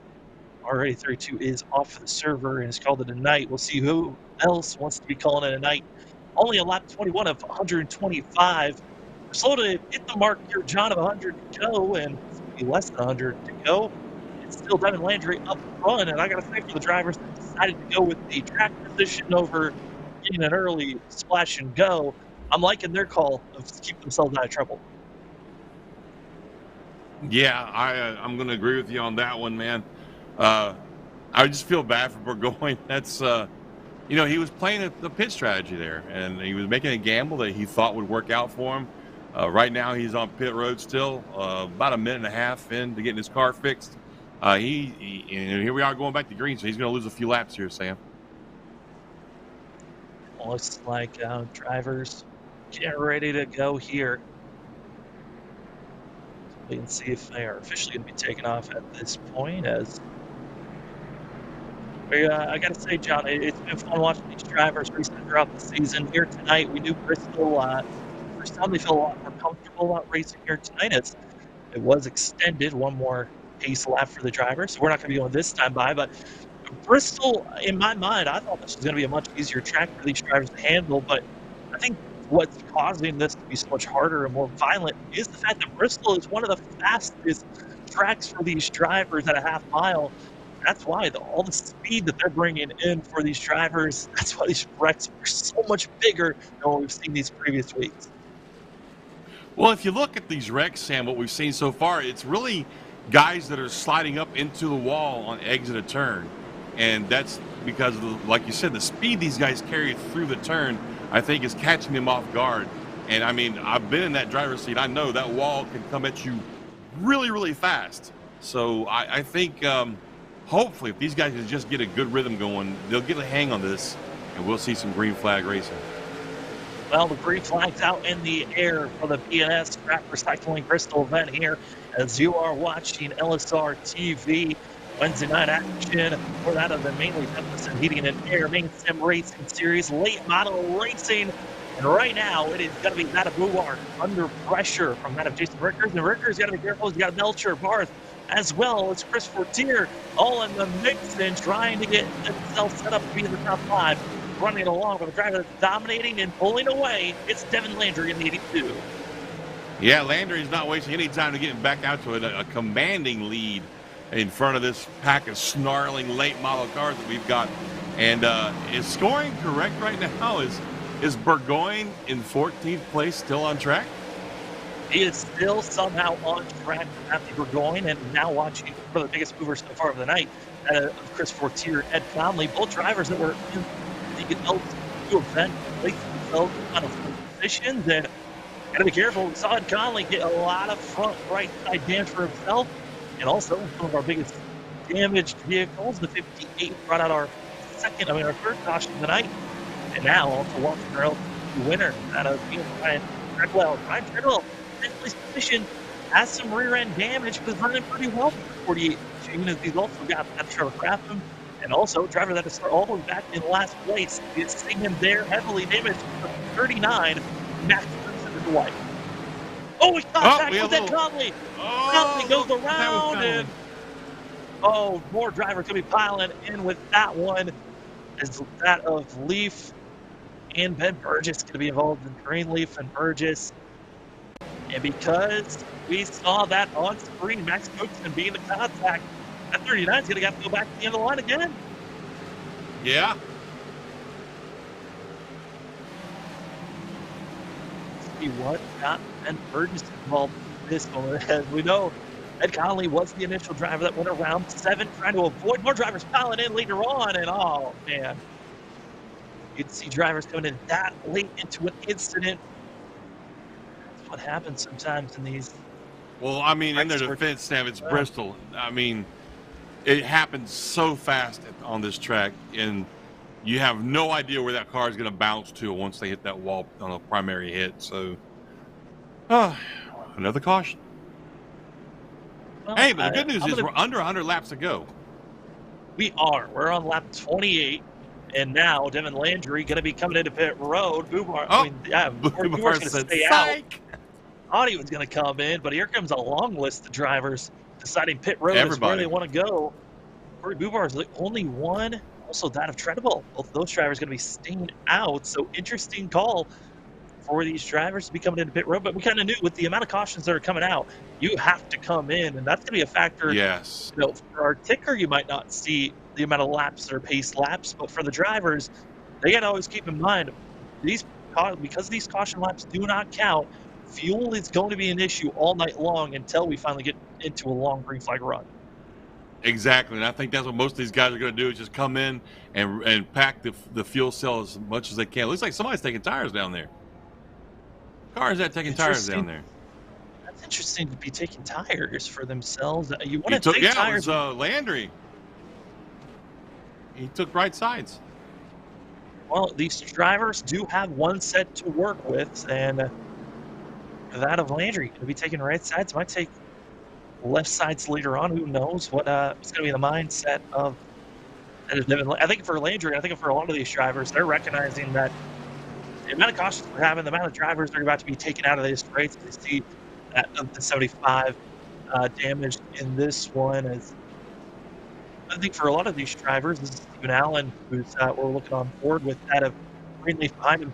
Speaker 2: already 32 is off the server and has called it a night. We'll see who else wants to be calling it a night. Only a lap 21 of 125. We're slow to hit the mark here, John, of 100 to go, and less than 100 to go. It's still Devin Landry up front, and I gotta say, for the drivers that decided to go with the track position over getting an early splash and go, I'm liking their call of keep themselves out of trouble.
Speaker 3: Yeah, I'm going to agree with you on that one, man. I just feel bad for Burgoyne. That's he was playing the pit strategy there, and he was making a gamble that he thought would work out for him. Right now, he's on pit road still, about a minute and a half in to getting his car fixed. And here we are going back to green, so he's going to lose a few laps here, Sam.
Speaker 2: Looks like drivers getting ready to go here. We can see if they are officially going to be taken off at this point. As I got to say, John, it's been fun watching these drivers racing throughout the season. Here tonight, we knew Bristol. First time they feel a lot more comfortable about racing here tonight. As it was extended, one more pace lap for the drivers. So we're not going to be going this time by, but Bristol, in my mind, I thought this was going to be a much easier track for these drivers to handle, but I think what's causing this to be so much harder and more violent is the fact that Bristol is one of the fastest tracks for these drivers at a half mile. That's why all the speed that they're bringing in for these drivers, that's why these wrecks are so much bigger than what we've seen these previous weeks.
Speaker 3: Well, if you look at these wrecks, Sam, what we've seen so far, it's really guys that are sliding up into the wall on exit a turn. And that's because, like you said, the speed these guys carry through the turn, I think, is catching them off guard. And, I mean, I've been in that driver's seat. I know that wall can come at you really, really fast. So I think, hopefully, if these guys can just get a good rhythm going, they'll get a hang on this, and we'll see some green flag racing.
Speaker 2: Well, the green flag's out in the air for the B&S Scrap Recycling Bristol event here as you are watching LSRTV. Wednesday night action for that of the mainly Tempest and Heating and Air Maine Sim Racing Series late model racing. And right now it is going to be that of Bubar under pressure from that of Jason Rickers. And Rickers got to be careful. He's got Melcher, Barth, as well as Chris Fortier all in the mix and trying to get themselves set up to be in the top five. Running along with a driver that's dominating and pulling away. It's Devin Landry in the 82.
Speaker 3: Yeah, Landry's not wasting any time to get back out to a commanding lead in front of this pack of snarling late model cars that we've got. And is scoring correct right now? Is Burgoyne in 14th place still on track?
Speaker 2: He is still somehow on track for Matthew Burgoyne, and now watching for the biggest mover so far of the night, Chris Fortier and Ed Conley, both drivers that were in the L2 event, placed themselves on a positions, and gotta be careful. We saw Ed Conley get a lot of front right side damage for himself. And also, some of our biggest damaged vehicles, the 58 brought out our third caution of the night. And now, also walking our L2 winner out of Ryan Treadwell. Ryan Treadwell, 10th place position, has some rear end damage, but is running pretty well for 48. He's also got that Trevor Crapham, and also a driver that is all the way back in last place. It's seeing him there, heavily damaged for 39. Max Simpson is the white. Oh, he's contact with that Conley. Conley goes around, and more drivers going to be piling in with that one. Is that of Leaf and Ben Burgess going to be involved in Greenleaf and Burgess. And because we saw that on screen, Max Cookson being the contact, that 39 is going to have to go back to the end of the line again.
Speaker 3: Yeah.
Speaker 2: See what got Ben Burgess involved in this one. As we know, Ed Conley was the initial driver that went around 7, trying to avoid more drivers piling in later on. And oh man, you'd see drivers coming in that late into an incident. That's what happens sometimes in these.
Speaker 3: Well, I mean, in their defense, Sam, it's Bristol. I mean, it happens so fast on this track, and you have no idea where that car is going to bounce to once they hit that wall on a primary hit. So, another caution.
Speaker 2: Well,
Speaker 3: hey, but the good news is we're under 100 laps to go.
Speaker 2: We are. We're on lap 28, and now Devin Landry going to be coming into pit road. Bubar, Bubar's going to stay out. Thought he was going to come in, but here comes a long list of drivers deciding pit road is where they want to go. Corey Bubar is the only one. Also that of Treadwell. Both of those drivers going to be staying out. So interesting call for these drivers to be coming into pit road. But we kind of knew with the amount of cautions that are coming out, you have to come in, and that's going to be a factor.
Speaker 3: Yes.
Speaker 2: You know, for our ticker, you might not see the amount of laps that are paced laps, but for the drivers, they got to always keep in mind because these caution laps do not count. Fuel is going to be an issue all night long until we finally get into a long green flag run.
Speaker 3: Exactly, and I think that's what most of these guys are going to do is just come in and pack the fuel cell as much as they can. It looks like somebody's taking tires down there. Cars that taking tires down there.
Speaker 2: It's interesting to be taking tires for themselves. You
Speaker 3: He
Speaker 2: wouldn't
Speaker 3: took,
Speaker 2: think
Speaker 3: yeah, it
Speaker 2: tires.
Speaker 3: was Landry. He took right sides.
Speaker 2: Well, these drivers do have one set to work with, and that of Landry going to be taking right sides. Might take left sides later on. Who knows what is going to be the mindset of Devin. I think for Landry, I think for a lot of these drivers, they're recognizing that the amount of cautions we're having, the amount of drivers they're about to be taken out of this race. They see that of the 75 damage in this one. Is I think for a lot of these drivers, this is Stephen Allen, who's we're looking on board with that of Greenleaf behind him.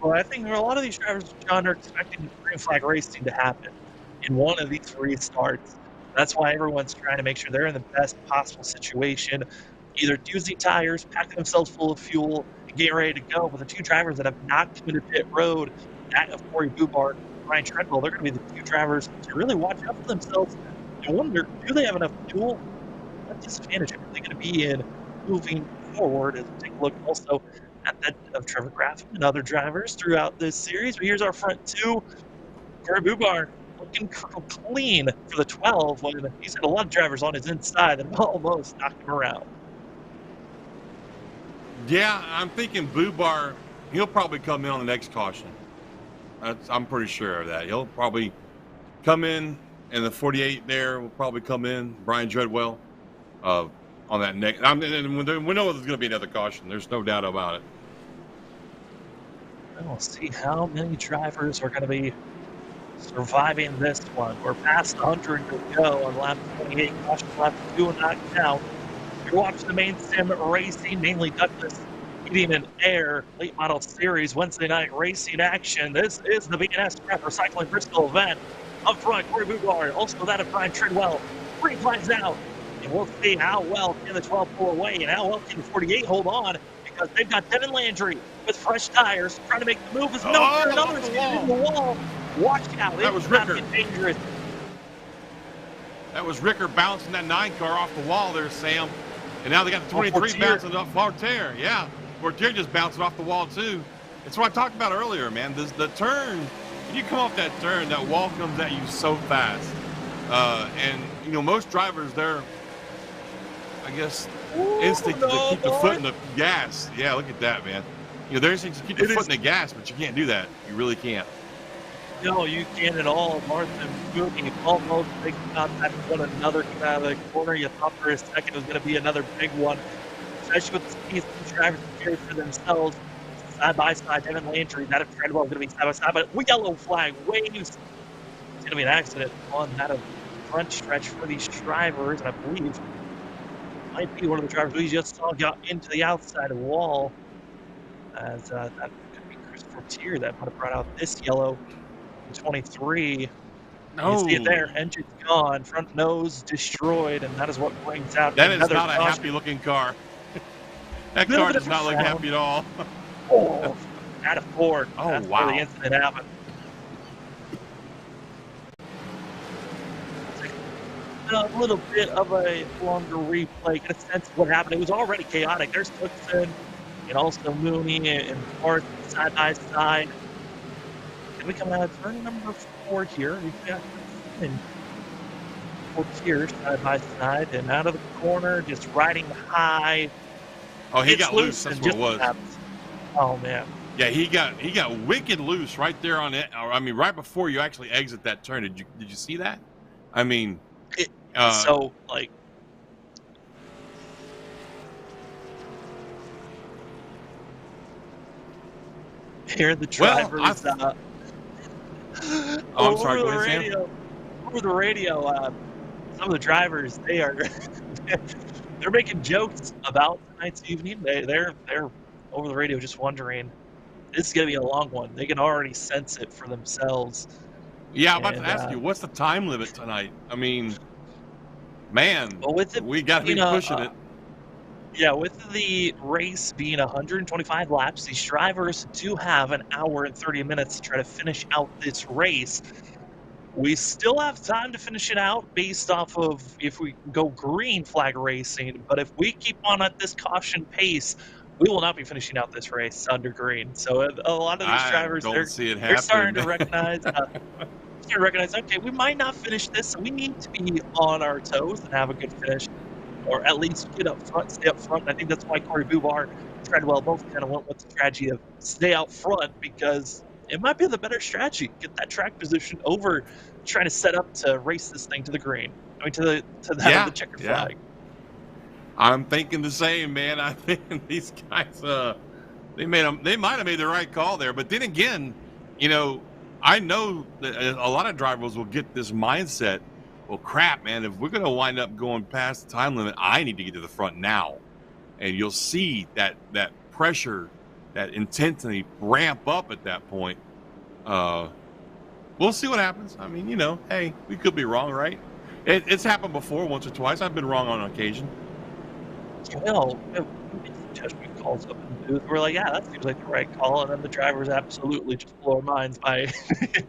Speaker 2: Well, I think a lot of these drivers, John, are expecting green flag racing to happen in one of these restarts. That's why everyone's trying to make sure they're in the best possible situation, either using tires, packing themselves full of fuel, and getting ready to go. But the two drivers that have not committed pit road, that of Corey Bubar and Ryan Treadwell, they're going to be the two drivers to really watch out for themselves and wonder, do they have enough fuel? What disadvantage are they going to be in moving forward? As we take a look also at that of Trevor Graff and other drivers throughout this series. But here's our front two. Corey Bubar looking clean for the 12 when he's got a lot of drivers on his inside that have almost knocked him around.
Speaker 3: Yeah, I'm thinking Bubar, he'll probably come in on the next caution. I'm pretty sure of that. He'll probably come in, and the 48 there will probably come in. Brian Treadwell on that next. And we know there's going to be another caution. There's no doubt about it.
Speaker 2: And we'll see how many drivers are going to be surviving this one. We're past 100 to go on lap 28. Caution lap 2 and not count. You're watching the Maine Sim Racing, mainly Douglas Heating and Air Late Model Series Wednesday night racing action. This is the B&S Scrap Recycling Bristol event. Up front, Corey Bubar, also that of Brian Treadwell. Green flags out, and we'll see how well can the 12 pull away and how well can the 48 hold on, because they've got Devin Landry with fresh tires trying to make the move. As another's hitting the wall. Watch out.
Speaker 3: That was Ricker.
Speaker 2: Dangerous.
Speaker 3: That was Ricker bouncing that 9 car off the wall there, Sam. And now they got the 23 bouncing off Fortier. Yeah, Fortier just bouncing off the wall too. It's what I talked about earlier, man. The turn, when you come off that turn, that wall comes at you so fast. And, you know, most drivers, they're, I guess, instinct to keep the foot in the gas. Yeah, look at that, man. You know, their instinct to keep the foot in the gas, but you can't do that. You really can't.
Speaker 2: No, you can't at all. Martin Mooney almost big contact with one another came out of the corner. You thought for a second it was going to be another big one, especially with the speed these drivers carry for themselves. Side by side, Devin Landry, that of Treadwell is going to be side by side, but yellow flag waves. It's going to be an accident on that of front stretch for these drivers, and I believe might be one of the drivers we just saw got into the outside wall, as that could be Chris Fortier that might have brought out this yellow. 23.
Speaker 3: No.
Speaker 2: You see it there. Engine's gone. Front nose destroyed, and that is what brings out
Speaker 3: that is not
Speaker 2: caution.
Speaker 3: a happy-looking car. That car does not look happy at all.
Speaker 2: Oh, out of 4.
Speaker 3: Oh,
Speaker 2: that's
Speaker 3: wow.
Speaker 2: where the incident happened. A little bit of a longer replay, get a sense of what happened. It was already chaotic. There's Cookson and also Mooney and Marth side by side. We come out of turn number 4 here. We've got Fortier side by side and out of the corner, just riding high.
Speaker 3: Oh, he got loose. That's what it was.
Speaker 2: Happens. Oh man.
Speaker 3: Yeah, he got wicked loose right there on it. I mean, right before you actually exit that turn. Did you see that? I mean,
Speaker 2: so like. Here the drivers.
Speaker 3: Oh, I'm sorry. Go ahead, Sam.
Speaker 2: Over the radio, some of the drivers they're making jokes about tonight's evening. They're over the radio just wondering, this is gonna be a long one. They can already sense it for themselves.
Speaker 3: Yeah, I'm about to ask you, what's the time limit tonight? I mean, man, we got to be pushing it.
Speaker 2: Yeah, with the race being 125 laps, these drivers do have an hour and 30 minutes to try to finish out this race. We still have time to finish it out based off of if we go green flag racing, but if we keep on at this caution pace, we will not be finishing out this race under green. So a lot of these drivers, they're starting to recognize started recognizing, okay, we might not finish this, so we need to be on our toes and have a good finish, or at least get up front, stay up front. I think that's why Corey Bubar, Treadwell both kind of went with the strategy of stay out front because it might be the better strategy. Get that track position over trying to set up to race this thing to the green. I mean, to that of
Speaker 3: Yeah,
Speaker 2: the checkered
Speaker 3: yeah.
Speaker 2: flag.
Speaker 3: I'm thinking the same, man. I think these guys, they might have made the right call there. But then again, you know, I know that a lot of drivers will get this mindset. Well, crap, man. If we're going to wind up going past the time limit, I need to get to the front now. And you'll see that pressure, that intensity ramp up at that point. We'll see what happens. I mean, you know, hey, we could be wrong, right? It's happened before, once or twice. I've been wrong on occasion.
Speaker 2: Well, we make some judgment calls up in the booth. We're like, yeah, that seems like the right call, and then the drivers absolutely just blow our minds by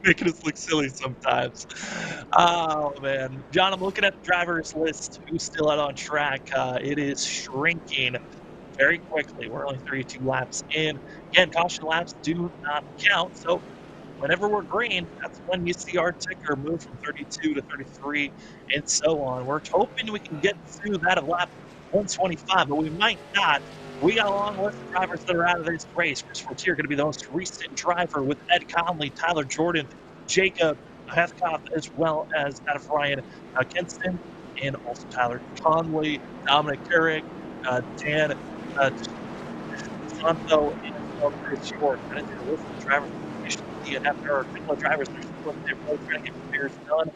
Speaker 2: making us look silly sometimes. Oh man, John, I'm looking at the drivers list. Who's still out on track? It is shrinking very quickly. We're only 32 laps in. Again, caution laps do not count, so whenever we're green, that's when you see our ticker move from 32 to 33 and so on. We're hoping we can get to that of lap 125, but we might not. We got a long list of drivers that are out of this race. Chris Fortier going to be the most recent driver with Ed Conley, Tyler Jordan, Jacob Hethcoff, as well as out of Ryan Kinston, and also Tyler Conley, Dominic Carrick, Dan Santo, and Chris York. That is your list of drivers. And after our couple of drivers that are still in there, both trying to get repairs done.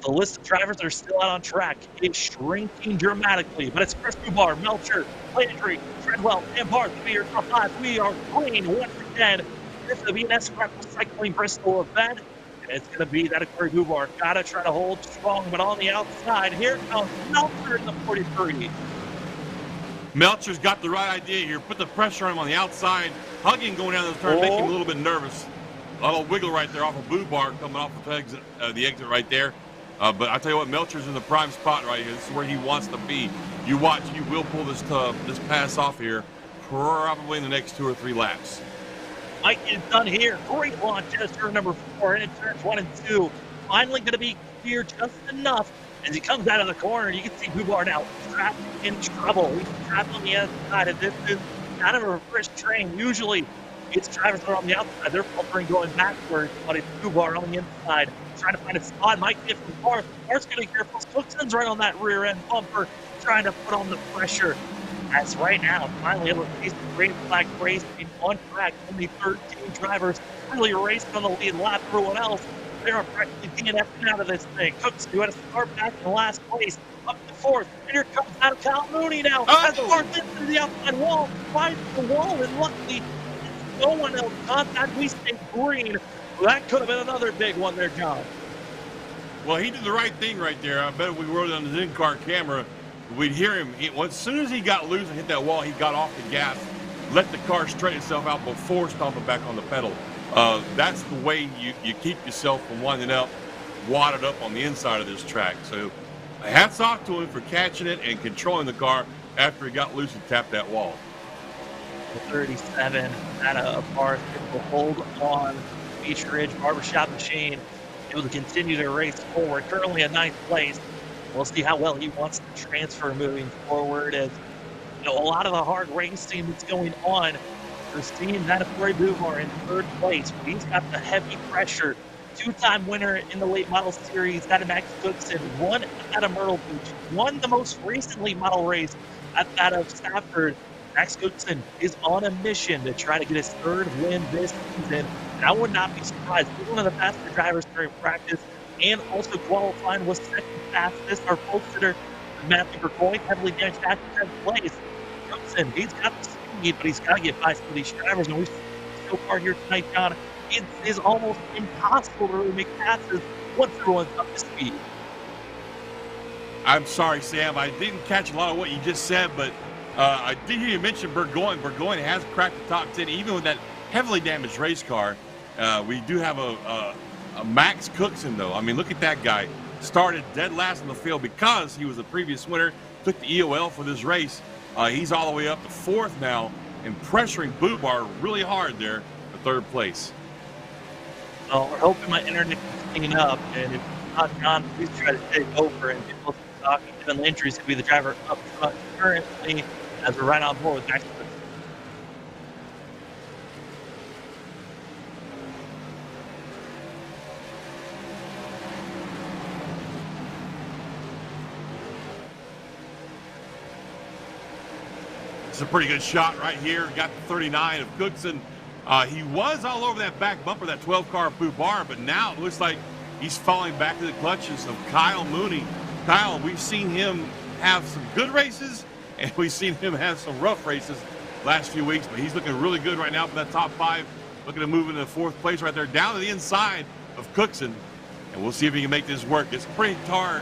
Speaker 2: The list of drivers that are still out on track is shrinking dramatically, but it's Chris Bubar, Melcher, Landry, Treadwell, and Barth to be your top five. We are green once again. This is the VNS Cycling Bristol event, and it's going to be that of Corey Bubar. Got to try to hold strong, but on the outside, here comes Melcher in the 43.
Speaker 3: Melcher's got the right idea here. Put the pressure on him on the outside. Hugging going down the turn, making him a little bit nervous. A little wiggle right there off of Bubar coming off of the exit right there. But I tell you what, Melcher's in the prime spot right here. This is where he wants to be. You watch, he will pull this pass off here, probably in the next 2 or 3 laps.
Speaker 2: Mike is done here. Great launch as turn number 4 and turns 1 and 2. Finally going to be clear just enough as he comes out of the corner. You can see Bubar now trapped in trouble. He's trapped on the outside, and this is kind of a reverse train. Usually, it's drivers that are on the outside. They're filtering going backwards, but it's Bubar on the inside, trying to find a spot. Might get from Barth. Barth's going to get careful. Cookson's right on that rear end bumper, trying to put on the pressure. As right now, finally able to face the green flag race on track. Only 13 drivers really racing on the lead lap. Everyone else, they are practically DNFing out of this thing. Cookson, who had to start back in last place, up to 4th. And here comes out Cal Mooney now. As Barth into the outside wall, finds the wall, and luckily, no one else contact. We stay green. Well, that could have been another big one there, John.
Speaker 3: Well, he did the right thing right there. I bet if we wrote it on the in-car camera, we'd hear him. As soon as he got loose and hit that wall, he got off the gas, let the car straighten itself out before stomping back on the pedal. That's the way you keep yourself from winding up, wadded up on the inside of this track. So hats off to him for catching it and controlling the car after he got loose and tapped that wall.
Speaker 2: 37 out of Barth will hold on. Beach Ridge Barbershop Machine able to continue to race forward. Currently in 9th place. We'll see how well he wants to transfer moving forward. As you know, a lot of the hard racing that's going on. We're seeing that of Corey Bubar in 3rd place. He's got the heavy pressure. 2-time winner in the late model series. That of Max Cookson. Won at a Myrtle Beach. Won the most recently model race at that of Stafford. Max Cookson is on a mission to try to get his 3rd win this season, and I would not be surprised. He's one of the faster drivers during practice, and also qualifying was 2nd fastest. Our pole sitter, Matthew Burgoyne, heavily damaged back to 10th place. Cookson, he's got the speed, but he's got to get by some of these drivers, and we've seen so far here tonight, John, it is almost impossible to really make passes once everyone's up to speed.
Speaker 3: I'm sorry, Sam. I didn't catch a lot of what you just said, but I did hear you mention Burgoyne. Burgoyne has cracked the top 10, even with that heavily damaged race car. We do have a Max Cookson, though. I mean, look at that guy. Started dead last in the field because he was a previous winner, took the EOL for this race. He's all the way up to 4th now and pressuring Bubar really hard there for 3rd place.
Speaker 2: Well, we're hoping my internet can clean up, and if not John, please try to take over and get close to the dock. Kevin Landry's going to be the driver up front currently as we're right on board with Max.
Speaker 3: It's a pretty good shot right here. Got the 39 of Cookson. He was all over that back bumper, that 12-car Bubar, but now it looks like he's falling back to the clutches of Kyle Mooney. Kyle, we've seen him have some good races, and we've seen him have some rough races last few weeks, but he's looking really good right now for that top 5. Looking to move into 4th place right there, down to the inside of Cookson. And we'll see if he can make this work. It's pretty hard,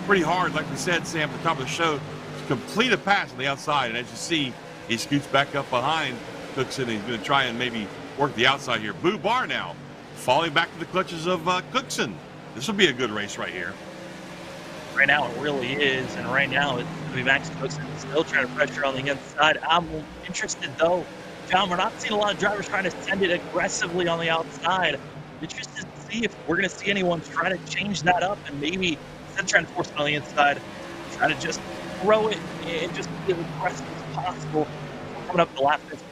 Speaker 3: pretty hard, like we said, Sam, at the top of the show, to complete a pass on the outside. And as you see, he scoots back up behind Cookson, and he's going to try and maybe work the outside here. Bubar now falling back to the clutches of Cookson. This will be a good race right here.
Speaker 2: Right now it really is, and right now it's going to be Max Cookson still trying to pressure on the inside. I'm interested, though, John, we're not seeing a lot of drivers trying to send it aggressively on the outside. Interested to see if we're going to see anyone try to change that up and maybe, instead of trying to force it on the inside, try to just throw it and just be as aggressive as possible coming up the lap 50.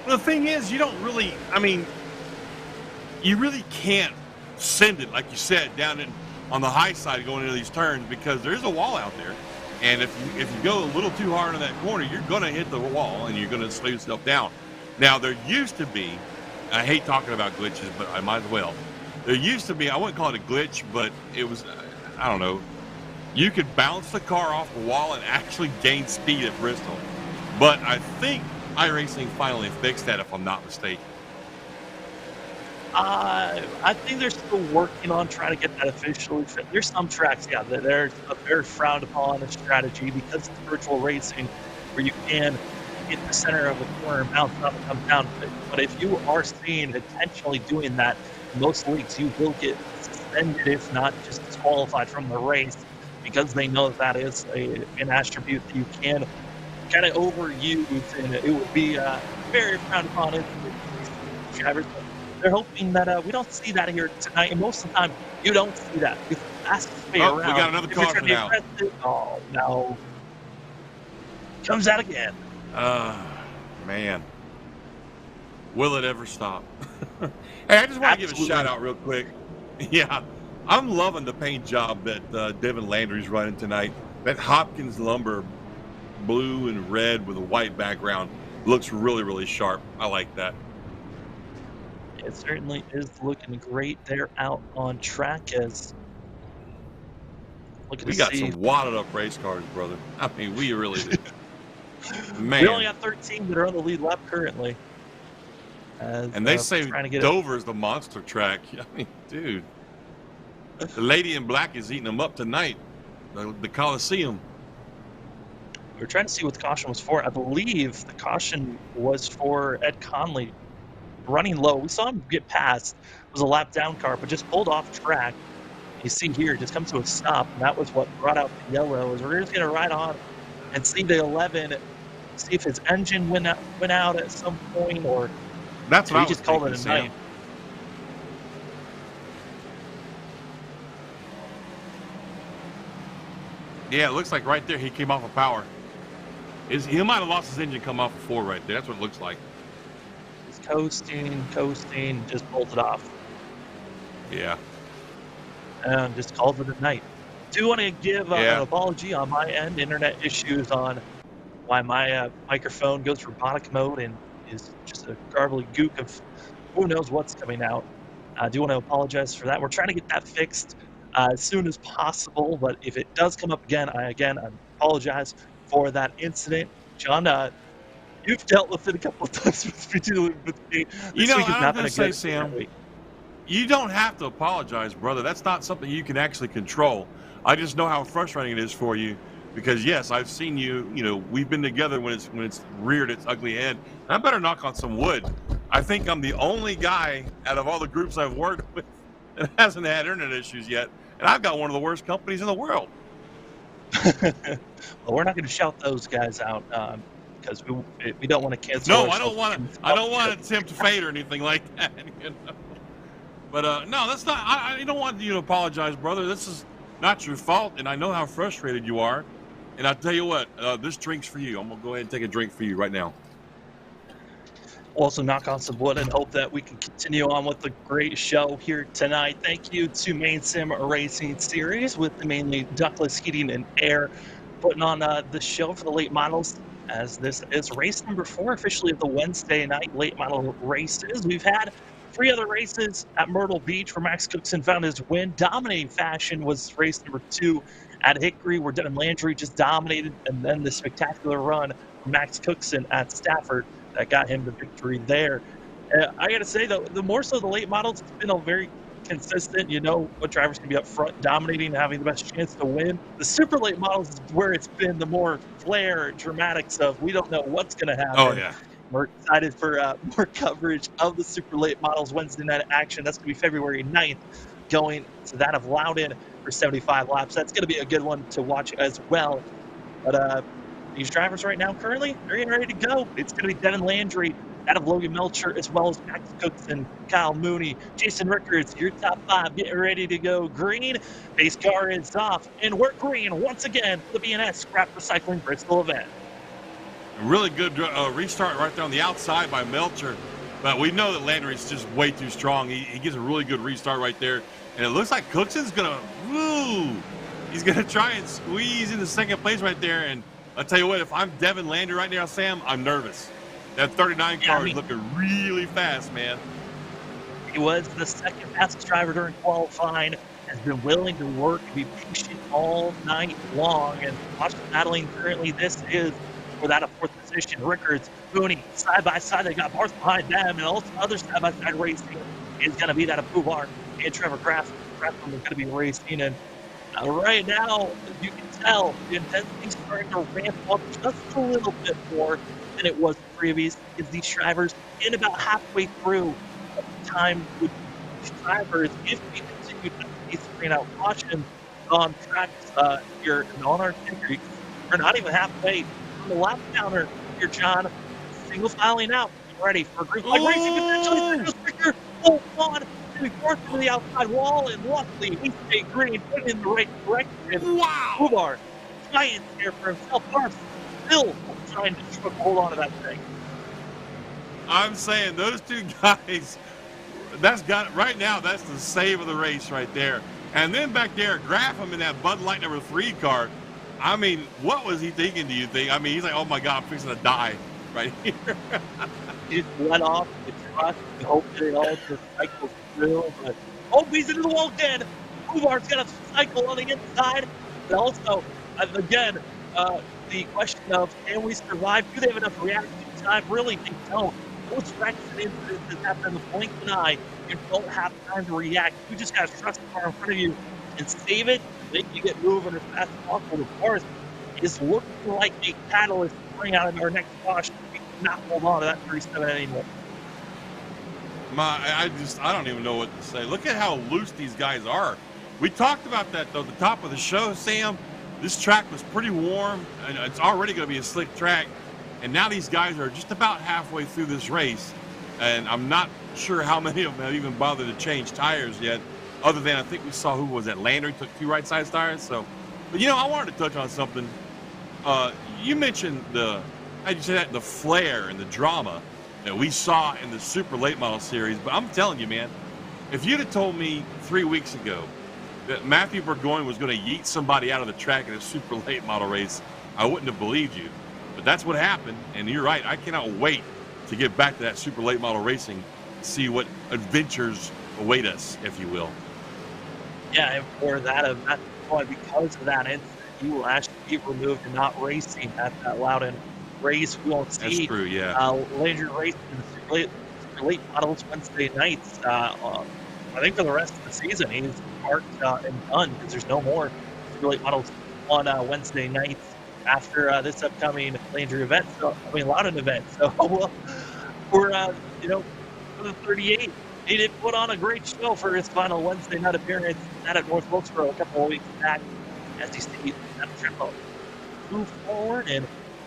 Speaker 3: Well, the thing is, you don't really, you really can't send it, like you said, down on the high side going into these turns because there's a wall out there. And if you go a little too hard on that corner, you're going to hit the wall and you're going to slow yourself down. Now, there used to be, I hate talking about glitches, but I might as well. There used to be, I wouldn't call it a glitch, but it was, I don't know, you could bounce the car off the wall and actually gain speed at Bristol. But I think iRacing finally fixed that, if I'm not mistaken.
Speaker 2: I think they're still working on trying to get that officially fit. There's some tracks, yeah, that are very frowned upon a strategy because it's virtual racing where you can hit the center of the corner and bounce up and come down. But if you are seen intentionally doing that, in most leagues you will get suspended, if not just disqualified from the race, because they know that is an attribute that you can kind of overuse, and it would be very frowned upon if drivers. They're hoping that we don't see that here tonight, and most of the time you don't see that. It's fastest way around.
Speaker 3: We got another car now.
Speaker 2: Oh no! Comes out again.
Speaker 3: Man, will it ever stop? Hey, I just want to give a shout out real quick. Yeah, I'm loving the paint job that Devin Landry's running tonight. That Hopkins Lumber blue and red with a white background looks really, really sharp. I like that.
Speaker 2: It certainly is looking great there out on track. As
Speaker 3: we got some wadded up race cars, brother. I mean, we really do. Man,
Speaker 2: we only got 13 that are on the lead lap currently.
Speaker 3: And they say Dover's the monster track. I mean, dude, the lady in black is eating them up tonight. The Coliseum.
Speaker 2: We're trying to see what the caution was for. I believe the caution was for Ed Conley running low. We saw him get past. It was a lap down car, but just pulled off track. You see here, just comes to a stop, and that was what brought out the yellow. As we're just going to ride on and see the 11, see if his engine went out at some point, or
Speaker 3: that's what
Speaker 2: he just called it a night.
Speaker 3: Yeah, it looks like right there he came off of power. He might have lost his engine, come off of 4 right there. That's what it looks like.
Speaker 2: He's coasting, just pulled it off.
Speaker 3: Yeah.
Speaker 2: And just calls it a night. Do want to give an apology on my end. Internet issues on why my microphone goes robotic mode and is just a garbly gook of who knows what's coming out. I do want to apologize for that. We're trying to get that fixed as soon as possible, but if it does come up again, I apologize for that incident. John, you've dealt with it a couple of times with me.
Speaker 3: You know, I'm going to say, Sam, you don't have to apologize, brother. That's not something you can actually control. I just know how frustrating it is for you because, yes, I've seen you, we've been together when it's reared its ugly head. I better knock on some wood. I think I'm the only guy out of all the groups I've worked with that hasn't had internet issues yet, and I've got one of the worst companies in the world.
Speaker 2: Well, we're not going to shout those guys out because we don't want to cancel.
Speaker 3: No, I don't want to attempt fate or anything like that. But no, that's not. I don't want you to apologize, brother. This is not your fault, and I know how frustrated you are. And I'll tell you what, this drink's for you. I'm gonna go ahead and take a drink for you right now.
Speaker 2: Also knock on some wood and hope that we can continue on with the great show here tonight. Thank you to Maine Sim Racing Series with the mainly ductless heating and air putting on the show for the late models, as this is race number 4 officially of the Wednesday night late model races. We've had 3 other races at Myrtle Beach where Max Cookson found his win. Dominating fashion was race number 2 at Hickory, where Devin Landry just dominated, and then the spectacular run from Max Cookson at Stafford that got him the victory there. I got to say, though, the more so the late models, it's been a very consistent. You know what drivers can be up front, dominating, having the best chance to win. The super late models is where it's been the more flair, dramatics of we don't know what's going to happen.
Speaker 3: Oh yeah.
Speaker 2: We're excited for more coverage of the super late models Wednesday night action. That's going to be February 9th, going to that of Loudon for 75 laps. That's going to be a good one to watch as well. But these drivers right now currently are getting ready to go. It's going to be Devin Landry out of Logan Melcher, as well as Max Cookson, Kyle Mooney, Jason Rickards, your top 5 getting ready to go green. Base car is off, and we're green once again for the B&S Scrap Recycling Bristol event.
Speaker 3: A really good restart right there on the outside by Melcher, but we know that Landry's just way too strong. He gets a really good restart right there, and it looks like Cookson's he's gonna try and squeeze into second place right there. And I'll tell you what, if I'm Devin Landry right now, Sam, I'm nervous. That 39 car is looking really fast, man.
Speaker 2: He was the second fastest driver during qualifying, has been willing to work and be patient all night long. And watching battling currently, this is for that a 4th position. Rickards, Mooney, side by side. They got Barth behind them, and also other side by side racing is going to be that of Bubar and Trevor Kraft. Kraft are going to be racing, and right now you can tell the intensity is starting to ramp up just a little bit more than it was previous, because these drivers in about halfway through the time with these drivers, if we continue to these screen out caution on tracks here on our country, we're not even halfway on the lap counter here, John. Single filing out, ready for green flag racing potentially. Hold on, we forced to the outside wall, and luckily we stay green, put in the right direction.
Speaker 3: Wow!
Speaker 2: Bubar, giant here for himself. Barth still trying to hold on to that thing.
Speaker 3: I'm saying those two guys, that's got right now. That's the save of the race right there. And then back there, Grafham in that Bud Light number 3 car. I mean, what was he thinking? Do you think? I mean, he's like, "Oh my God, I'm fixing to die right here."
Speaker 2: He just let off the truck and hope that it all just cycles through. But he's into the wall again. Bubar's got a cycle on the inside. But also, again, the question of can we survive? Do they have enough reaction time? Really, they don't. Those wrecks and incidents that happen in the blink of an eye, you don't have time to react. You just got to trust the car in front of you and save it, make you get moving as fast as possible. The car is looking like a catalyst to bring out in our next caution. We cannot hold on to that 37 anymore.
Speaker 3: I don't even know what to say. Look at how loose these guys are. We talked about that though at the top of the show, Sam. This track was pretty warm, and it's already going to be a slick track. And now these guys are just about halfway through this race, and I'm not sure how many of them have even bothered to change tires yet, other than I think we saw, who was that, Landry took 2 right side tires. So, but I wanted to touch on something. You mentioned the flair and the drama that we saw in the super late model series, but I'm telling you, man, if you'd have told me 3 weeks ago that Matthew Burgoyne was going to yeet somebody out of the track in a super late model race, I wouldn't have believed you. But that's what happened, and you're right. I cannot wait to get back to that super late model racing, see what adventures await us, if you will.
Speaker 2: Yeah, and for that event, because of that incident, you will actually be removed and not racing at that Loudon race. We won't see.
Speaker 3: That's true, yeah.
Speaker 2: Landry racing in the super late models Wednesday nights. I think for the rest of the season, he's parked and done, because there's no more super late models on Wednesday nights after this upcoming Landry event, Loudon event. So we're for the 38, he did put on a great show for his final Wednesday night appearance at North Wilkesboro a couple of weeks back, as you see that triple move forward and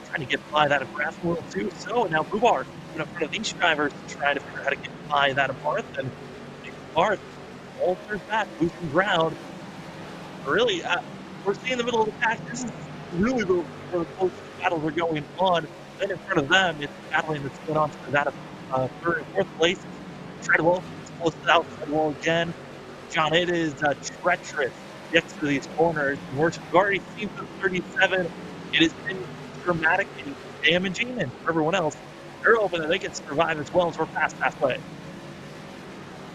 Speaker 2: trying to get by that of Grafham will too. So now Bubar in front of these drivers to try to figure out how to get by that of Barth, and Bubar alters back, losing ground. Really, we're seeing the middle of the pack. This is really where the closest battles are going on. Then in front of them, it's battling that's going on for that of third and fourth place. Treadwell is close to the outside wall again. John, it is treacherous next to these corners. We've already seen the 37. It has been dramatic and damaging, and for everyone else, they're hoping that they can survive as well as we're past halfway.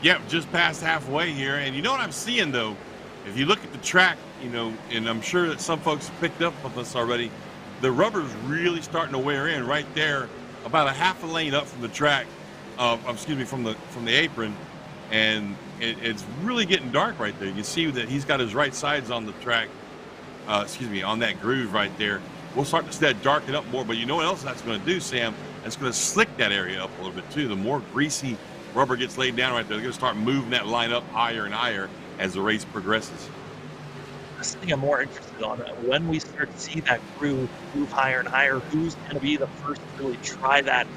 Speaker 3: Yep, just past halfway here. And you know what I'm seeing, though? If you look at the track, and I'm sure that some folks have picked up with this already, the rubber's really starting to wear in right there, about a half a lane up from the track, from the apron, and it's really getting dark right there. You can see that he's got his right sides on the track, on that groove right there. We'll start to see that darken up more, but you know what else that's going to do, Sam? That's going to slick that area up a little bit too. The more greasy rubber gets laid down right there, they're going to start moving that line up higher and higher as the race progresses.
Speaker 2: That's something I'm more interested on. When we start to see that groove move higher and higher, who's going to be the first to really try that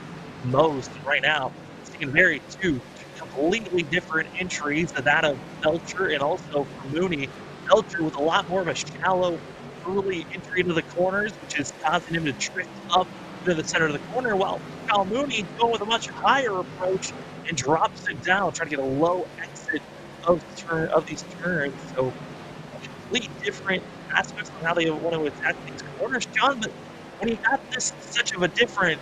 Speaker 2: most? And right now, it's taking two completely different entries, that of Belcher and also for Mooney. Belcher with a lot more of a shallow early entry into the corners, which is causing him to drift up into the center of the corner, while Kyle Mooney going with a much higher approach and drops it down, trying to get a low exit of these turns. So completely different aspects on how they want to attack these corners, John. But when you got such of a different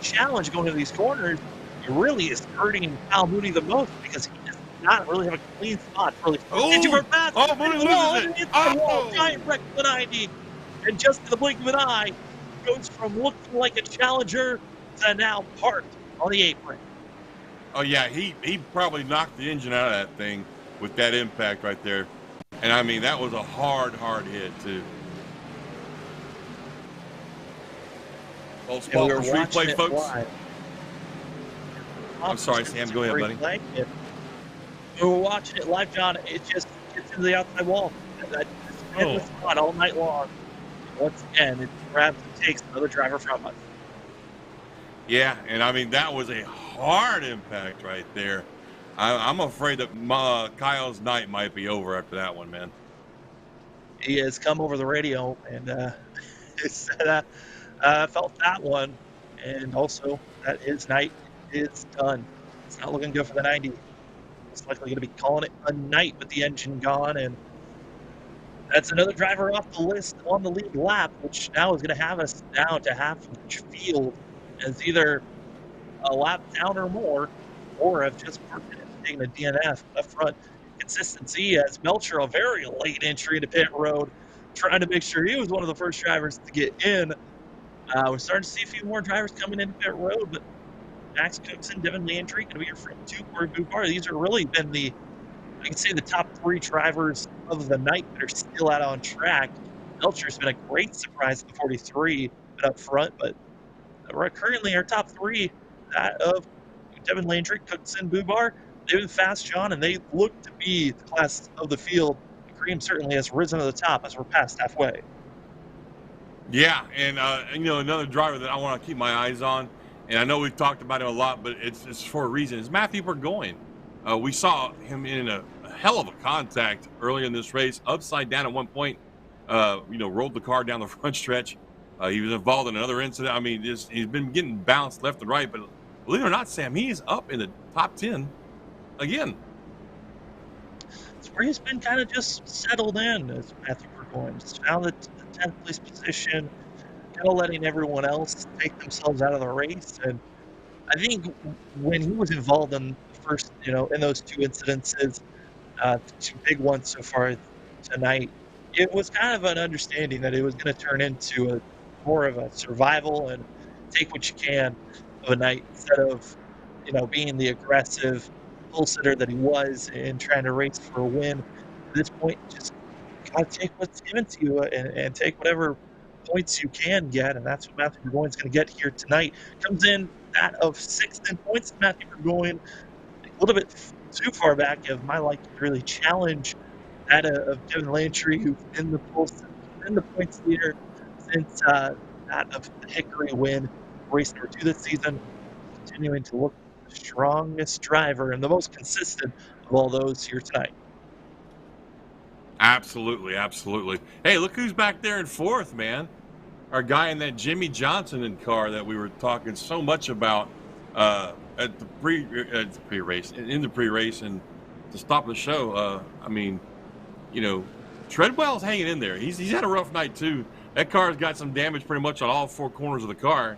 Speaker 2: challenge going into these corners, it really is hurting Kyle Mooney the most, because he does not really have a clean spot to really into for pass.
Speaker 3: Oh, Mooney loses it.
Speaker 2: Wall, giant wreck for the 90, and just in the blink of an eye, goes from looking like a challenger to now parked on the apron.
Speaker 3: Oh yeah, he probably knocked the engine out of that thing with that impact right there. And I mean, that was a hard hit too. Well, spot for replay, folks.
Speaker 2: Live.
Speaker 3: I'm sorry, Sam. Go ahead, buddy.
Speaker 2: We were watching it live, John. It just gets into the outside wall. That spot all night long. Once again, it grabs and takes another driver from us.
Speaker 3: Yeah, and I mean, that was a hard impact right there. I'm afraid that Kyle's night might be over after that one, man.
Speaker 2: He has come over the radio and he said, felt that one, and also that his night is done. It's not looking good for the 90. It's likely going to be calling it a night with the engine gone, and that's another driver off the list on the lead lap, which now is going to have us down to half each field as either a lap down or more, or have just parked it and taken a DNF up front. Consistency as Belcher, a very late entry into pit road, trying to make sure he was one of the first drivers to get in. We're starting to see a few more drivers coming into pit road, but Max Cookson, Devin Landry, going to be your front two, Corey Bubar. These are really been the top three drivers of the night that are still out on track. Belcher's been a great surprise at the 43 up front, but currently our top three, that of Devin Landry, Cookson, Bubar, they've been fast, John, and they look to be the class of the field. The cream certainly has risen to the top as we're past halfway.
Speaker 3: Yeah, and another driver that I want to keep my eyes on, and I know we've talked about him a lot, but it's for a reason, is Matthew Burgoyne. We saw him in a hell of a contact earlier in this race, upside down at one point, rolled the car down the front stretch. He was involved in another incident. I mean, he's been getting bounced left and right, but believe it or not, Sam, he's up in the top 10 again.
Speaker 2: It's where he's been kind of just settled in as Matthew Burgoyne. Just found the 10th place position, kind of letting everyone else take themselves out of the race. And I think when he was involved in the first, in those two incidences, two big ones so far tonight, it was kind of an understanding that it was going to turn into more of a survival and take what you can of a night, instead of, being the aggressive pole sitter that he was and trying to race for a win. At this point, just gotta take what's given to you and take whatever points you can get, and that's what Matthew Burgoyne's going to get here tonight. Comes in that of 6th in points. Matthew Burgoyne a little bit too far back of my liking to really challenge that of Devin Landry, who's in the points leader since that of the Hickory win, race number 2 this season, continuing to look the strongest driver and the most consistent of all those here tonight.
Speaker 3: Absolutely, absolutely. Hey, look who's back there in fourth, man. Our guy in that Jimmy Johnson car that we were talking so much about at the pre-race, in the pre-race, and to stop the show. I mean, you know, Treadwell's hanging in there. He's had a rough night too. That car's got some damage pretty much on all four corners of the car,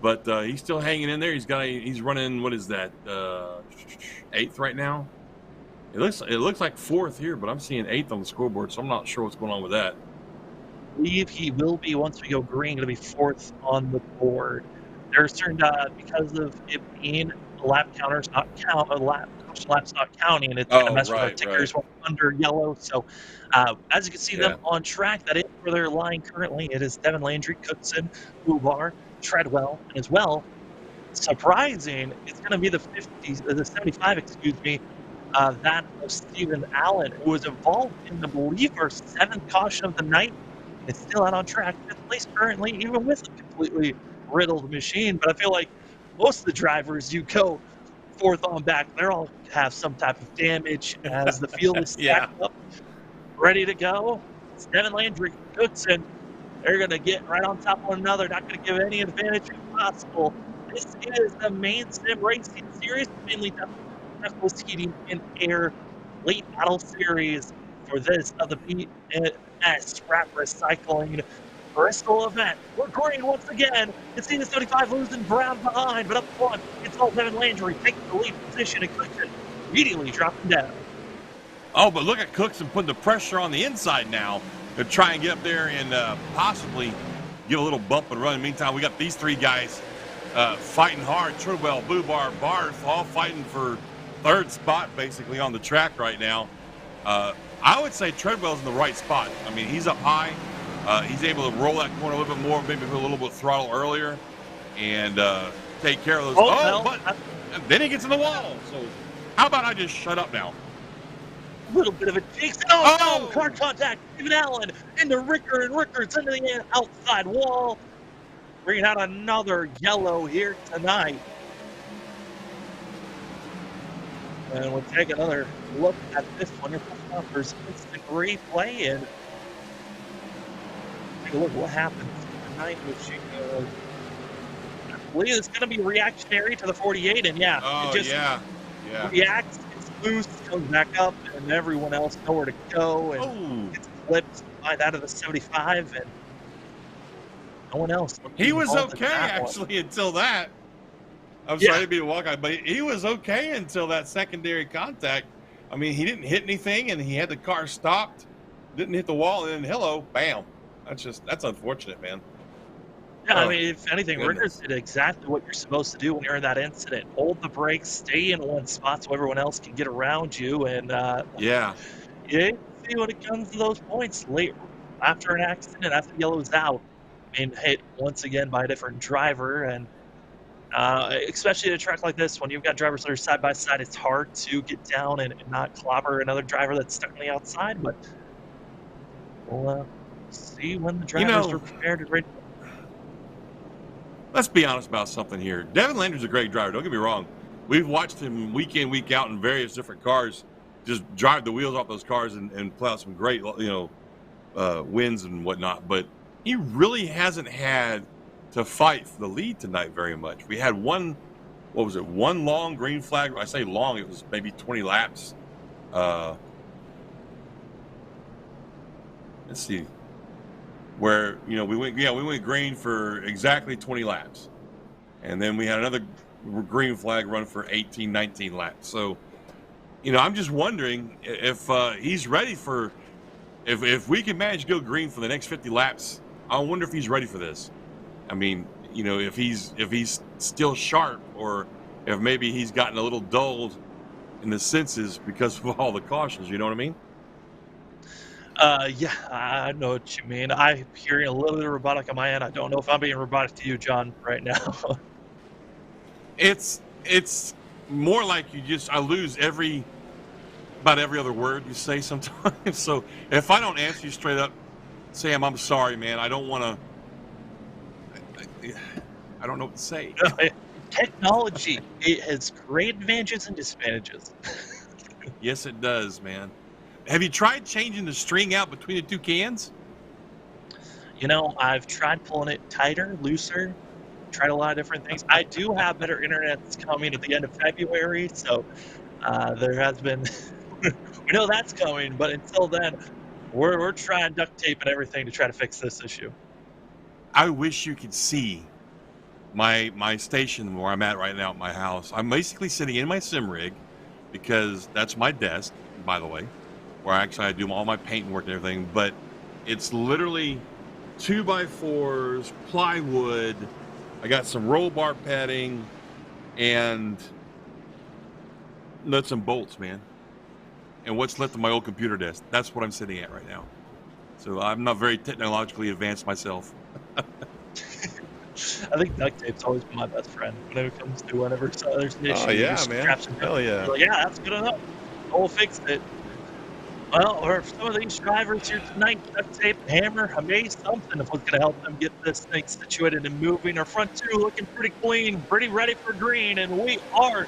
Speaker 3: but he's still hanging in there. He's running, what is that, 8th right now? It looks like 4th here, but I'm seeing 8th on the scoreboard, so I'm not sure what's going on with that.
Speaker 2: I believe he will be, once we go green, going to be 4th on the board. There's turned because of it being a lap counter's not count, lap's not counting. It's going to mess with our tickers under yellow. So as you can see them on track, that is where they're lying currently. It is Devin Landry, Cookson, Bubar, Treadwell, and as well, surprising, it's going to be the 75, excuse me, that of Stephen Allen, who was involved in, I believe, our 7th caution of the night. It's still out on track, 5th place currently, even with a completely riddled machine. But I feel like most of the drivers, you go 4th on back, they all have some type of damage as the field is stacked up, ready to go. It's Devin Landry, Cookson. They're going to get right on top of one another, not going to give any advantage if possible. This is the Maine Sim Racing Series, mainly Ductless Heating and Air Late Model Series for this of the BS Scrap Recycling Bristol event. We're green once again. It's the 75 losing ground behind, but up front, it's all Devin Landry taking the lead position and Cookson immediately dropping down.
Speaker 3: Oh, but look at Cookson putting the pressure on the inside now to try and get up there and possibly get a little bump and run. In the meantime, we got these three guys fighting hard. Treadwell, Bubar, Barth, all fighting for 3rd spot basically on the track right now. I would say Treadwell's in the right spot. I mean, he's up high. He's able to roll that corner a little bit more, maybe put a little bit of throttle earlier, and take care of those. But then he gets in the wall. So how about I just shut up now?
Speaker 2: A little bit of a jinx. No, car contact. Stephen Allen into Ricker, and Ricker's into the outside wall. Bringing out another yellow here tonight. And we'll take another look at this one. It's the great play, and take a look at what happens tonight. I believe it's going to be reactionary to the 48, and it just reacts, it's loose, comes back up, and everyone else nowhere to go, and gets flipped by that of the 75, and no one else.
Speaker 3: He was okay, actually, until that. I'm sorry to be a walk-on, but he was okay until that secondary contact. I mean, he didn't hit anything, and he had the car stopped, didn't hit the wall, and then hello, bam. That's unfortunate, man.
Speaker 2: Yeah, I mean, if anything, Ricker did exactly what you're supposed to do when you're in that incident. Hold the brakes, stay in one spot so everyone else can get around you, and you see when it comes to those points late after an accident, after yellow's out, and hit once again by a different driver, and especially at a track like this, when you've got drivers that are side by side, it's hard to get down and not clobber another driver that's stuck on the outside. But we'll see when the drivers are prepared and ready.
Speaker 3: Let's be honest about something here. Devin Landry's a great driver. Don't get me wrong. We've watched him week in, week out in various different cars, just drive the wheels off those cars and play out some great, wins and whatnot. But he really hasn't had to fight for the lead tonight very much. We had one long green flag. I say long, it was maybe 20 laps. Let's see. Where, we went green for exactly 20 laps. And then we had another green flag run for 18, 19 laps. So, I'm just wondering if he's ready for, if we can manage to go green for the next 50 laps, I wonder if he's ready for this. I mean, if he's still sharp, or if maybe he's gotten a little dulled in the senses because of all the cautions, you know what I mean?
Speaker 2: I know what you mean. I'm hearing a little bit of robotic on my end. I don't know if I'm being robotic to you, John, right now.
Speaker 3: It's more like I lose about every other word you say sometimes. So if I don't answer you straight up, Sam, I'm sorry, man. I don't want to. I don't know what to say.
Speaker 2: Technology, it has great advantages and disadvantages.
Speaker 3: Yes, it does, man. Have you tried changing the string out between the two cans?
Speaker 2: You know, I've tried pulling it tighter, looser, tried a lot of different things. I do have better internet that's coming at the end of February, so there has been we know that's coming, but until then, we're trying duct tape and everything to try to fix this issue.
Speaker 3: I wish you could see my station where I'm at right now at my house. I'm basically sitting in my sim rig because that's my desk, by the way, where actually I do all my paint work and everything. But it's literally 2x4s, plywood. I got some roll bar padding and nuts and bolts, man. And what's left of my old computer desk. That's what I'm sitting at right now. So I'm not very technologically advanced myself.
Speaker 2: I think duct tape's always been my best friend when it comes to whenever there's an issue.
Speaker 3: Oh,
Speaker 2: you
Speaker 3: yeah,
Speaker 2: just
Speaker 3: man.
Speaker 2: strap some
Speaker 3: Hell yeah.
Speaker 2: Like, yeah, that's good enough. We'll fix it. Well, for some of these drivers here tonight, duct tape, hammer, I made something of what's going to help them get this thing situated and moving. Our front two looking pretty clean, pretty ready for green, and we are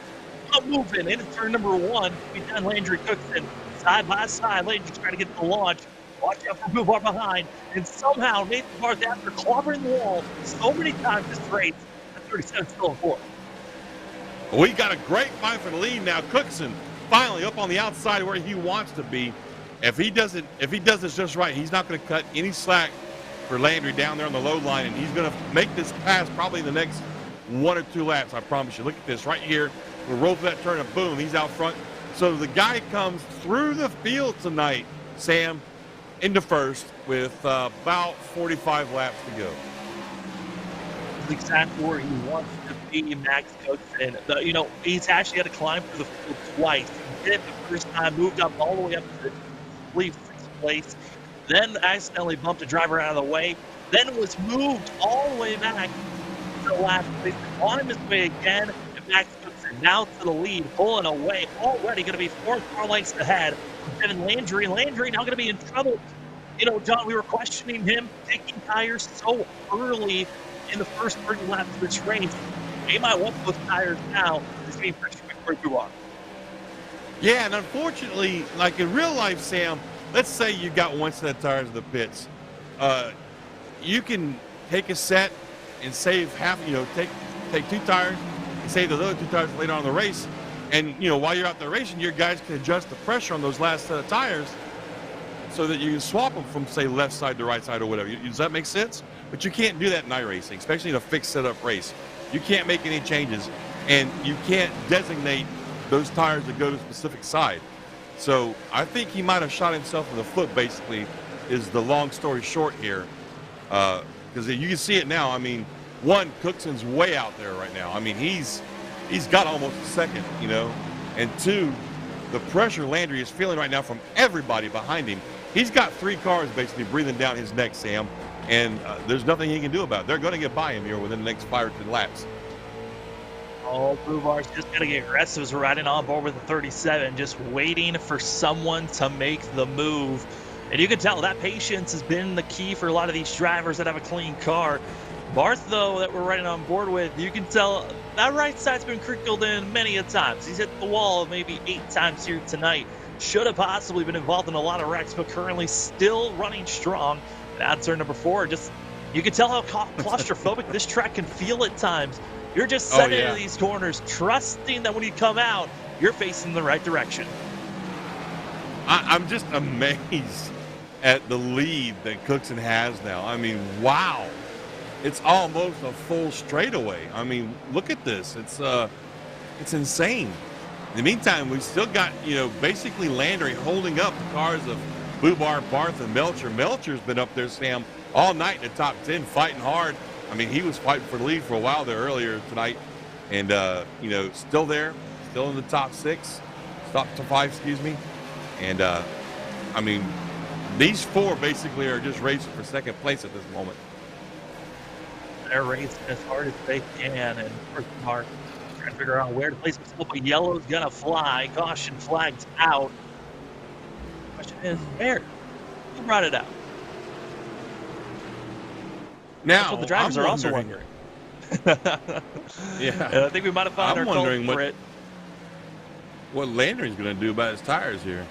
Speaker 2: moving into turn number one. We done Landry Cookson side by side. Landry's trying to get the launch. Watch out for Bubar behind, and somehow Nathan Barth, after clobbering the wall so many times this race, at 37 still in fourth.
Speaker 3: We got a great fight for the lead now. Cookson finally up on the outside where he wants to be. If he does this just right, he's not going to cut any slack for Landry down there on the low line, and he's going to make this pass probably in the next 1 or 2 laps. I promise you. Look at this right here. We'll roll through that turn, and boom, he's out front. So the guy comes through the field tonight, Sam, into first with about 45 laps to go.
Speaker 2: This is exactly where he wants to be, Max Cookson. You know, he's actually had to climb through the field twice. He did it the first time, moved up all the way up to, I believe, 6th place, then accidentally bumped a driver out of the way, then was moved all the way back to the last place, climbed his way again, and Max Cookson now to the lead, pulling away, already going to be 4 car lengths ahead. Kevin Landry. Landry now going to be in trouble. You know, John, we were questioning him taking tires so early in the first 30 laps of this race. He might want those tires now. This being pretty quick for Bubar.
Speaker 3: Yeah, and unfortunately, like in real life, Sam, let's say you got one set of tires in the pits. You can take a set and save half, take 2 tires and save those other 2 tires later on in the race. And, while you're out there racing, your guys can adjust the pressure on those last set of tires so that you can swap them from, say, left side to right side or whatever. Does that make sense? But you can't do that in iRacing, especially in a fixed setup race. You can't make any changes, and you can't designate those tires that go to a specific side. So I think he might have shot himself in the foot, basically, is the long story short here. Because you can see it now. I mean, one, Cookson's way out there right now. I mean, he's got almost a second, and 2, the pressure Landry is feeling right now from everybody behind him. He's got 3 cars basically breathing down his neck, Sam, and there's nothing he can do about it. They're going to get by him here within the next 5 or 10 laps.
Speaker 2: Oh, Bubar's just going to get aggressive as we're riding on board with the 37, just waiting for someone to make the move. And you can tell that patience has been the key for a lot of these drivers that have a clean car. Barth, though, that we're riding on board with, you can tell that right side's been crinkled in many a times. He's hit the wall maybe 8 times here tonight. Should have possibly been involved in a lot of wrecks, but currently still running strong. Now turn number 4, just you can tell how claustrophobic this track can feel at times. You're just setting into these corners, trusting that when you come out, you're facing the right direction.
Speaker 3: I'm just amazed at the lead that Cookson has now. I mean, wow. It's almost a full straightaway. I mean, look at this. It's insane. In the meantime, we've still got, basically Landry holding up the cars of Bubar, Barth, and Melcher. Melcher's been up there, Sam, all night in the top 10, fighting hard. I mean, he was fighting for the lead for a while there earlier tonight. And, still there, still in the top 6, top 5, excuse me. And, I mean, these 4 basically are just racing for second place at this moment.
Speaker 2: They're racing as hard as they can, and Bubar trying to figure out where to place himself. But yellow's gonna fly. Caution flags out. The question is, where? Who brought it out?
Speaker 3: Now,
Speaker 2: that's what the drivers are also wondering.
Speaker 3: Yeah,
Speaker 2: and I think we might have found our culprit.
Speaker 3: what Landry's going to do about his tires here.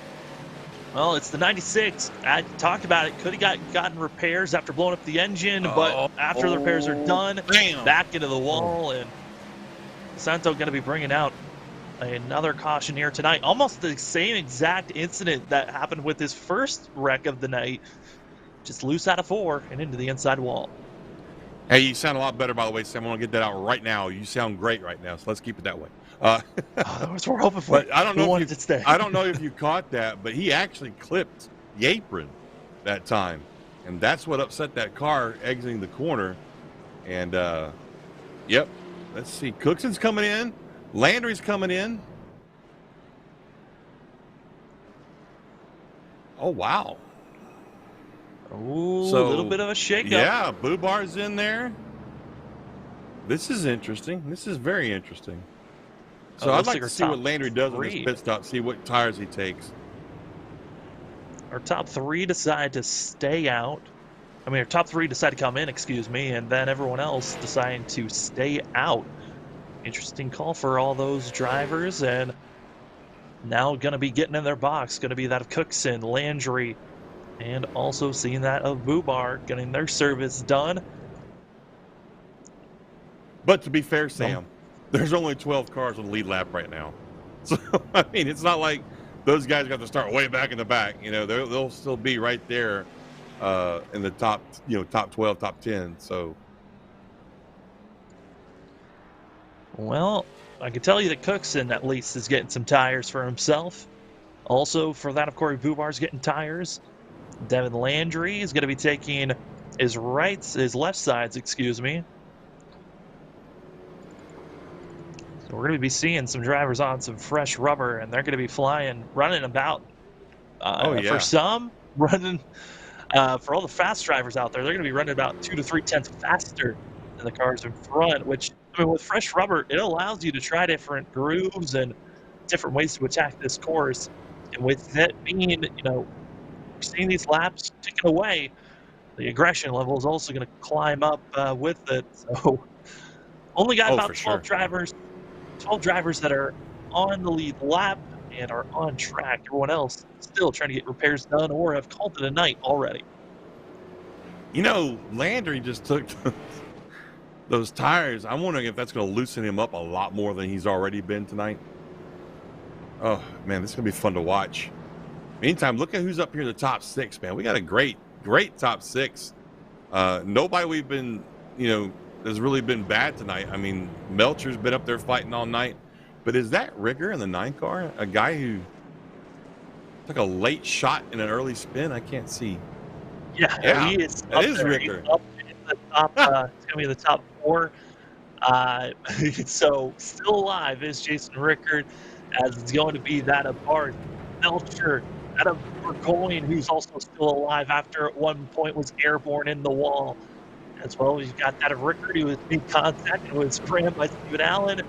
Speaker 2: Well, it's the 96. I talked about it. Could have gotten repairs after blowing up the engine, but after the repairs are done, back into the wall, and Santo going to be bringing out another caution here tonight. Almost the same exact incident that happened with his first wreck of the night. Just loose out of 4 and into the inside wall.
Speaker 3: Hey, you sound a lot better, by the way, Sam. I want to get that out right now. You sound great right now, so let's keep it that way.
Speaker 2: That's what we're hoping for.
Speaker 3: But I don't know if you caught that, but he actually clipped the apron that time, and that's what upset that car exiting the corner. And yep, let's see. Cookson's coming in. Landry's coming in. Oh wow.
Speaker 2: Ooh, so, a little bit of a shakeup.
Speaker 3: Yeah, Bubar's in there. This is interesting. This is very interesting. So I'd like to see what Landry does on this pit stop, see what tires he takes.
Speaker 2: Our top 3 decide to stay out. I mean, our top 3 decide to come in, excuse me, and then everyone else deciding to stay out. Interesting call for all those drivers, and now going to be getting in their box. Going to be that of Cookson, Landry, and also seeing that of Bubar getting their service done.
Speaker 3: But to be fair, Sam, there's only 12 cars on the lead lap right now. So, I mean, it's not like those guys got to start way back in the back. You know, they'll still be right there in the top, top 12, top 10. So,
Speaker 2: well, I can tell you that Cookson at least is getting some tires for himself. Also, for that, of course, Bubar's getting tires. Devin Landry is going to be taking his left sides, excuse me. So we're going to be seeing some drivers on some fresh rubber, and they're going to be running about. For some, running for all the fast drivers out there, they're going to be running about 2 to 3 tenths faster than the cars in front, which, I mean, with fresh rubber, it allows you to try different grooves and different ways to attack this course. And with that being, seeing these laps ticking away, the aggression level is also going to climb up with it. So only got about 12 drivers. 12 drivers that are on the lead lap and are on track. Everyone else still trying to get repairs done or have called it a night already.
Speaker 3: Landry just took those tires. I'm wondering if that's going to loosen him up a lot more than he's already been tonight. Oh, man, this is going to be fun to watch. Meantime, look at who's up here in the top 6, man. We got a great top 6. Nobody we've been, has really been bad tonight. I mean, Melcher's been up there fighting all night. But is that Ricker in the 9 car? A guy who took a late shot in an early spin? I can't see.
Speaker 2: Yeah, he is.
Speaker 3: That is Ricker.
Speaker 2: He's up in the top, it's going to be the top 4. So still alive is Jason Rickard, as it's going to be that of Bart Melcher, that of Burgoyne, who's also still alive after at one point was airborne in the wall. As well, we've got that of Rickard, who was in contact and was rammed by Stephen Allen.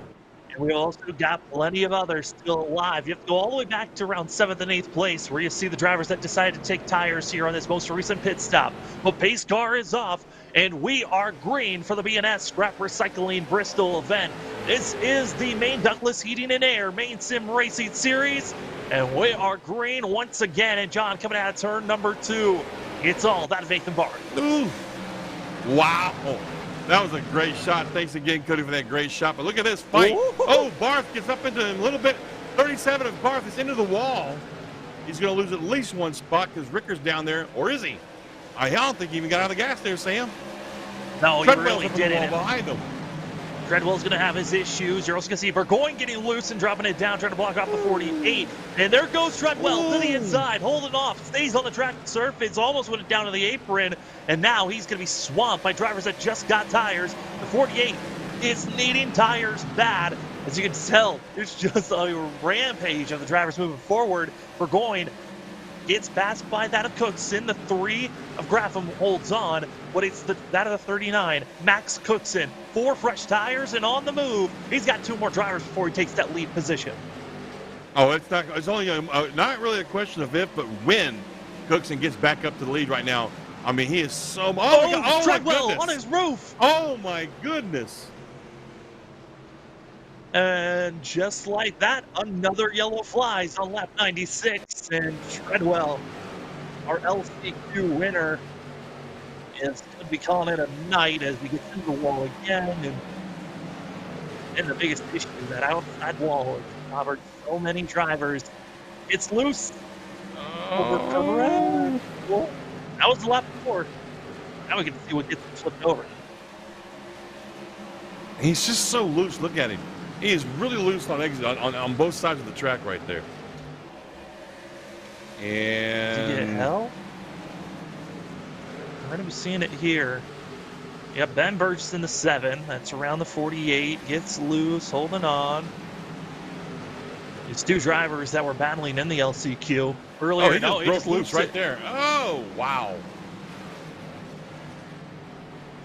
Speaker 2: And we also got plenty of others still alive. You have to go all the way back to around 7th and 8th place, where you see the drivers that decided to take tires here on this most recent pit stop. But pace car is off, and we are green for the B&S Scrap Recycling Bristol event. This is the Maine Douglas Heating and Air Maine Sim Racing Series, and we are green once again. And John, coming out of turn number 2, it's all that of Nathan Barth.
Speaker 3: Ooh. Wow. That was a great shot. Thanks again, Cody, for that great shot. But look at this fight. Ooh. Oh, Barth gets up into him a little bit. 37 of Barth is into the wall. He's going to lose at least one spot because Ricker's down there. Or is he? I don't think he even got out of the gas there, Sam.
Speaker 2: No, he really didn't.
Speaker 3: Behind him.
Speaker 2: Treadwell's going to have his issues. You're also going to see Burgoyne getting loose and dropping it down, trying to block off the 48. And there goes Treadwell to the inside, holding off, stays on the track surface, almost went down to the apron. And now he's going to be swamped by drivers that just got tires. The 48 is needing tires bad. As you can tell, there's just a rampage of the drivers moving forward. Burgoyne gets passed by that of Cookson. The 3 of Graffam holds on, but it's that of the 39, Max Cookson. 4 fresh tires and on the move. He's got 2 more drivers before he takes that lead position.
Speaker 3: Oh, it's only not really a question of if, but when Cookson gets back up to the lead right now. I mean, he is so.
Speaker 2: Treadwell on his roof.
Speaker 3: Oh my goodness!
Speaker 2: And just like that, another yellow flies on lap 96, and Treadwell, our LCQ winner, is going to be calling it a night as we get into the wall again. And the biggest issue, that outside wall, has covered so many drivers. It's loose. Over correct. Well, that was the lap before. Now we can see what gets flipped over.
Speaker 3: He's just so loose. Look at him. He is really loose on exit on both sides of the track right there. And
Speaker 2: Did you get hell? We're going to be seeing it here. Yep, Ben Burgess in the 7. That's around the 48. Gets loose, holding on. It's two drivers that were battling in the LCQ earlier.
Speaker 3: Oh, he just broke loose right there. Oh, wow.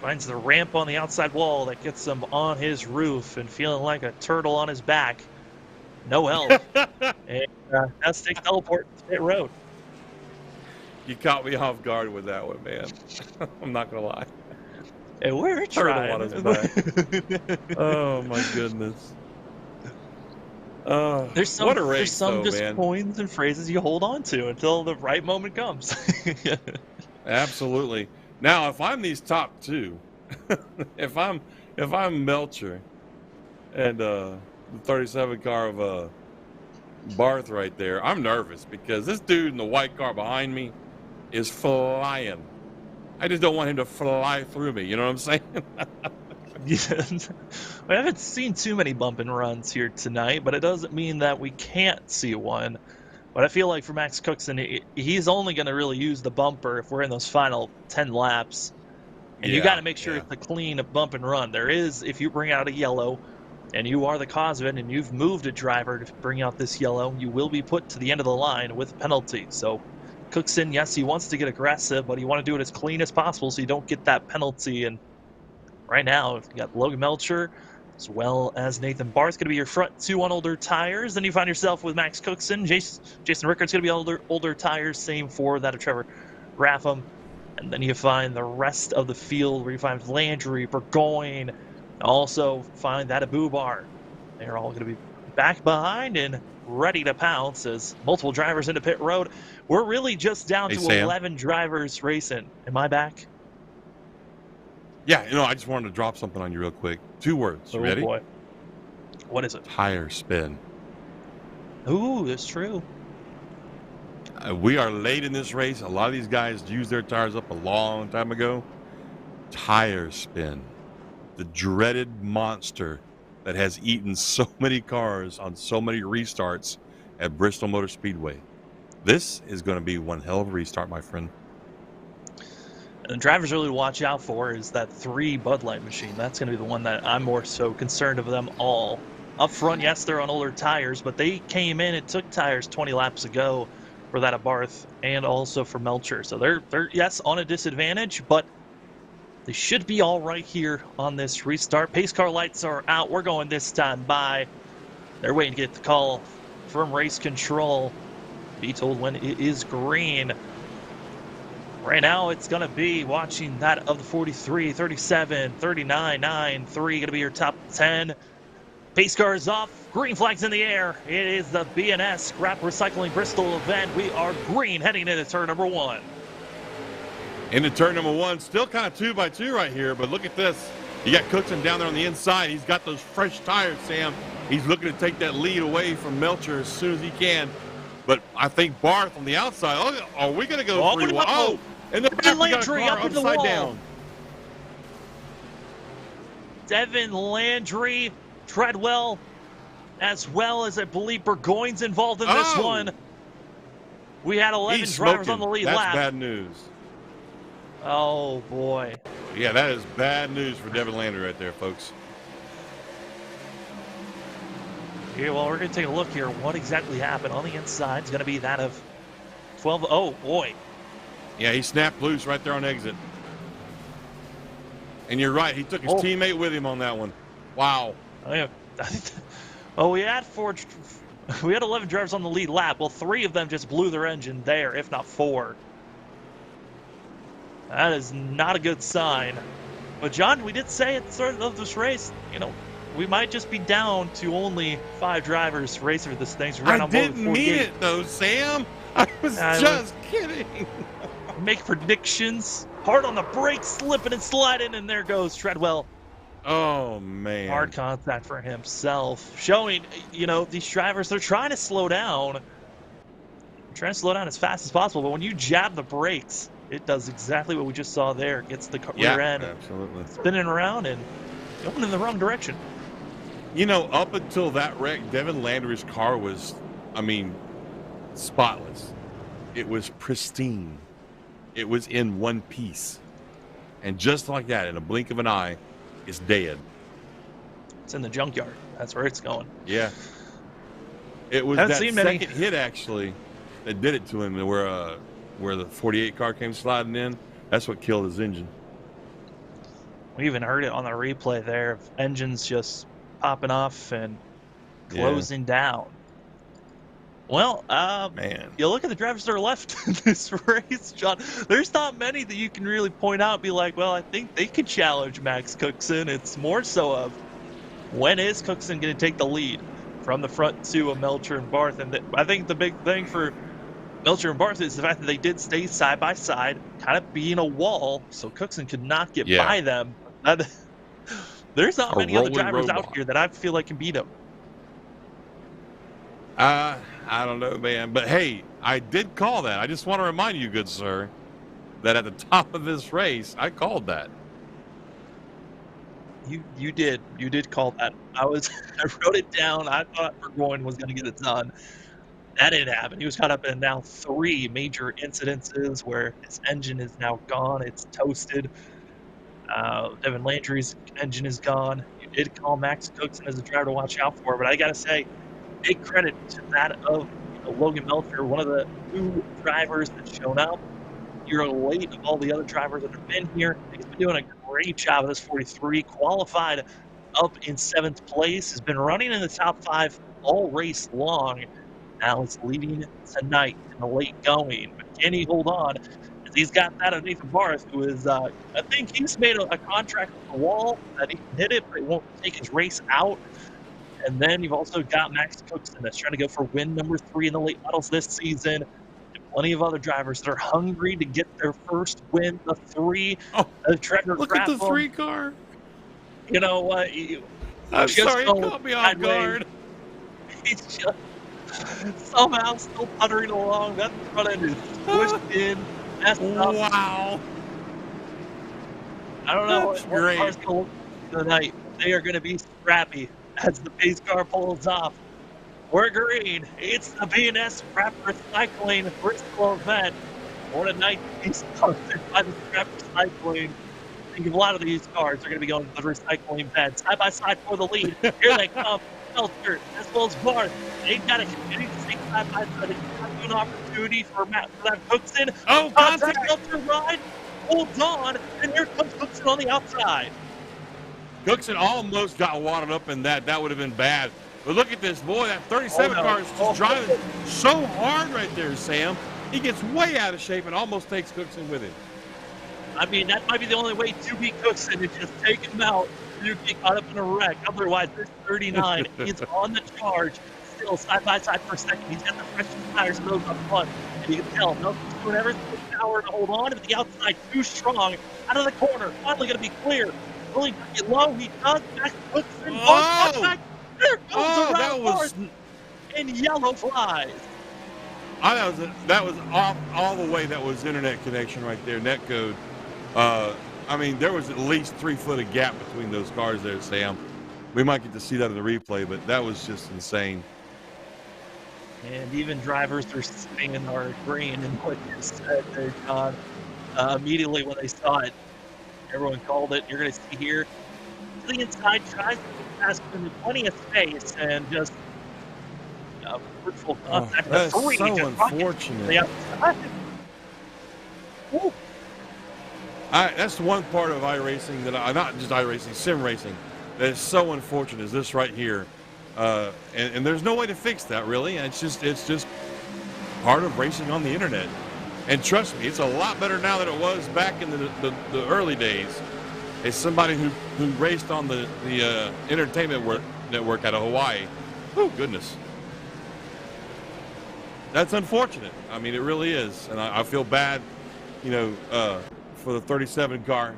Speaker 2: Finds the ramp on the outside wall that gets him on his roof and feeling like a turtle on his back. No help. And has to teleport to pit road.
Speaker 3: You caught me off guard with that one, man. I'm not going to lie.
Speaker 2: And we're trying.
Speaker 3: On his back. Oh, my goodness.
Speaker 2: There's some,
Speaker 3: what a race,
Speaker 2: just points and phrases you hold on to until the right moment comes.
Speaker 3: Absolutely. Now, if I'm these top two, if I'm Melcher and the 37 car of Barth right there, I'm nervous because this dude in the white car behind me is flying. I just don't want him to fly through me. You know what I'm saying?
Speaker 2: Yeah. We haven't seen too many bump and runs here tonight, but it doesn't mean that we can't see one. But I feel like for Max Cookson, he's only going to really use the bumper if we're in those final 10 laps. And you got to make sure it's a clean bump and run. There is, if you bring out a yellow and you are the cause of it and you've moved a driver to bring out this yellow, you will be put to the end of the line with a penalty. So Cookson, yes, he wants to get aggressive, but you want to do it as clean as possible so you don't get that penalty. And right now, you got Logan Melcher as well as Nathan Barth going to be your front two on older tires. Then you find yourself with Max Cookson. Jason Rickards going to be older tires, same for that of Trevor Ratham. And then you find the rest of the field where you find Landry, Burgoyne, also find that of Bubar. They're all going to be back behind and ready to pounce as multiple drivers into pit road. We're really just down to
Speaker 3: Sam.
Speaker 2: 11 drivers racing. Am I back?
Speaker 3: Yeah, I just wanted to drop something on you real quick. 2 words. You ready?
Speaker 2: Boy. What is it?
Speaker 3: Tire spin.
Speaker 2: Ooh, that's true.
Speaker 3: We are late in this race. A lot of these guys used their tires up a long time ago. Tire spin. The dreaded monster that has eaten so many cars on so many restarts at Bristol Motor Speedway. This is going to be one hell of a restart, my friend.
Speaker 2: And the drivers really to watch out for is that 3 Bud Light machine. That's going to be the one that I'm more so concerned of them all. Up front, yes, they're on older tires, but they came in and took tires 20 laps ago for that of Barth and also for Melcher. So they're yes, on a disadvantage, but they should be all right here on this restart. Pace car lights are out. We're going this time by. They're waiting to get the call from race control. Be told when it is green. Right now, it's going to be watching that of the 43, 37, 39, 9, 3. Going to be your top 10. Pace car is off. Green flag's in the air. It is the B&S Scrap Recycling Bristol event. We are green heading into turn number 1.
Speaker 3: Into turn number 1. Still kind of 2 by 2 right here, but look at this. You got Cookson down there on the inside. He's got those fresh tires, Sam. He's looking to take that lead away from Melcher as soon as he can. But I think Barth on the outside. Oh, are we going to go 3-1? Oh, and the
Speaker 2: Devin Landry up in the wall.
Speaker 3: Down.
Speaker 2: Devin Landry, Treadwell, as well as I believe Burgoyne's involved in this one. We had 11 drivers on the lead lap.
Speaker 3: That's bad news.
Speaker 2: Oh, boy.
Speaker 3: Yeah, that is bad news for Devin Landry right there, folks.
Speaker 2: Yeah, well, we're going to take a look here. What exactly happened on the inside is going to be that of 12. Oh, boy.
Speaker 3: Yeah, he snapped loose right there on exit. And you're right. He took his teammate with him on that one. Wow.
Speaker 2: Oh, yeah. Well, we had 11 drivers on the lead lap. Well, 3 of them just blew their engine there, if not 4. That is not a good sign. But, John, we did say at the start of this race, we might just be down to only 5 drivers racing for this thing. So
Speaker 3: I didn't mean it though, Sam. I was just kidding.
Speaker 2: Make predictions. Hard on the brakes, slipping and sliding, and there goes Treadwell.
Speaker 3: Oh, man.
Speaker 2: Hard contact for himself. Showing, these drivers, they're trying to slow down. Trying to slow down as fast as possible, but when you jab the brakes, it does exactly what we just saw there. It gets the rear end
Speaker 3: absolutely
Speaker 2: spinning around and going in the wrong direction.
Speaker 3: Up until that wreck, Devin Landry's car was, spotless. It was pristine. It was in one piece. And just like that, in a blink of an eye, it's dead.
Speaker 2: It's in the junkyard. That's where it's going.
Speaker 3: Yeah. It was that second hit, actually, that did it to him, where the 48 car came sliding in. That's what killed his engine.
Speaker 2: We even heard it on the replay there of engines just popping off and closing down. Well,
Speaker 3: man,
Speaker 2: you look at the drivers that are left in this race, John. There's not many that you can really point out and be like, well, I think they could challenge Max Cookson. It's more so of when is Cookson going to take the lead from the front to a Melcher and Barth. And I think the big thing for Melcher and Barth is the fact that they did stay side by side, kind of being a wall, so Cookson could not get by them. There's not many other drivers out here that I feel like can beat him.
Speaker 3: I don't know, man. But hey, I did call that. I just want to remind you, good sir, that at the top of this race, I called that.
Speaker 2: You did call that. I wrote it down. I thought Burgoyne was going to get it done. That didn't happen. He was caught up in now 3 major incidences where his engine is now gone. It's toasted. Devin Landry's engine is gone. You did call Max Cookson as a driver to watch out for, but I got to say, big credit to that of Logan Melcher, one of the new drivers that's shown up. You're late of all the other drivers that have been here. He's been doing a great job of this 43. Qualified up in 7th place. Has been running in the top 5 all race long. Now it's leading tonight in the late going. But can he hold on? As he's got that of Nathan Barth, who is, I think he's made a contract with the wall that he can hit it, but it won't take his race out. And then you've also got Max Cookson that's trying to go for win number 3 in the late models this season. And plenty of other drivers that are hungry to get their first win, the 3. Trevor
Speaker 3: look at the 3 car.
Speaker 2: You know what?
Speaker 3: I'm sorry, it caught me off guard.
Speaker 2: He's just somehow still puttering along. That front end is pushed in. Messed up.
Speaker 3: Wow.
Speaker 2: I don't know what cars going to look tonight. They are going to be scrappy as the pace car pulls off. We're green. It's the B&S Scrap Recycling Bristol event. What a night to be sponsored by the Scrap Recycling. I think a lot of these cars are going to be going to the recycling bed. Side by side for the lead. Here they come. Melcher as well as Barth. They've got to continue to stay side by side. It's an opportunity for that Cookson.
Speaker 3: Oh, contact!
Speaker 2: Melcher ride. Holds on. And here comes Cookson on the outside.
Speaker 3: Cookson almost got wadded up in that. That would have been bad. But look at this, boy. That 37 car is just driving so hard right there, Sam. He gets way out of shape and almost takes Cookson with him.
Speaker 2: I mean, that might be the only way to beat Cookson is just take him out. You get caught up in a wreck. Otherwise, this 39 is on the charge. Still side by side for a second. He's got the freshest tires and those up front. And you can tell Melton's doing everything with power to hold on to the outside. Too strong. Out of the corner. Finally going to be clear. Really get low. He does. Max Cookson. Back. There goes around Barth. And yellow flies.
Speaker 3: That was off all the way. That was internet connection right there. Net code. I mean, there was at least 3 foot of gap between those cars there, Sam. We might get to see that in the replay, but that was just insane.
Speaker 2: And even drivers are sitting and are agreeing in what you said there, John. Immediately when they saw it, everyone called it. You're going to see here to the inside, tries to pass into plenty of space and just fruitful contact.
Speaker 3: That's so unfortunate. That's the one part of iRacing that not just iRacing, sim racing, that is so unfortunate is this right here. And there's no way to fix that, really. It's just part of racing on the internet. And trust me, it's a lot better now than it was back in the early days. as somebody who raced on the entertainment network out of Hawaii, oh goodness, that's unfortunate. I mean, it really is, and I feel bad, for the 37 car.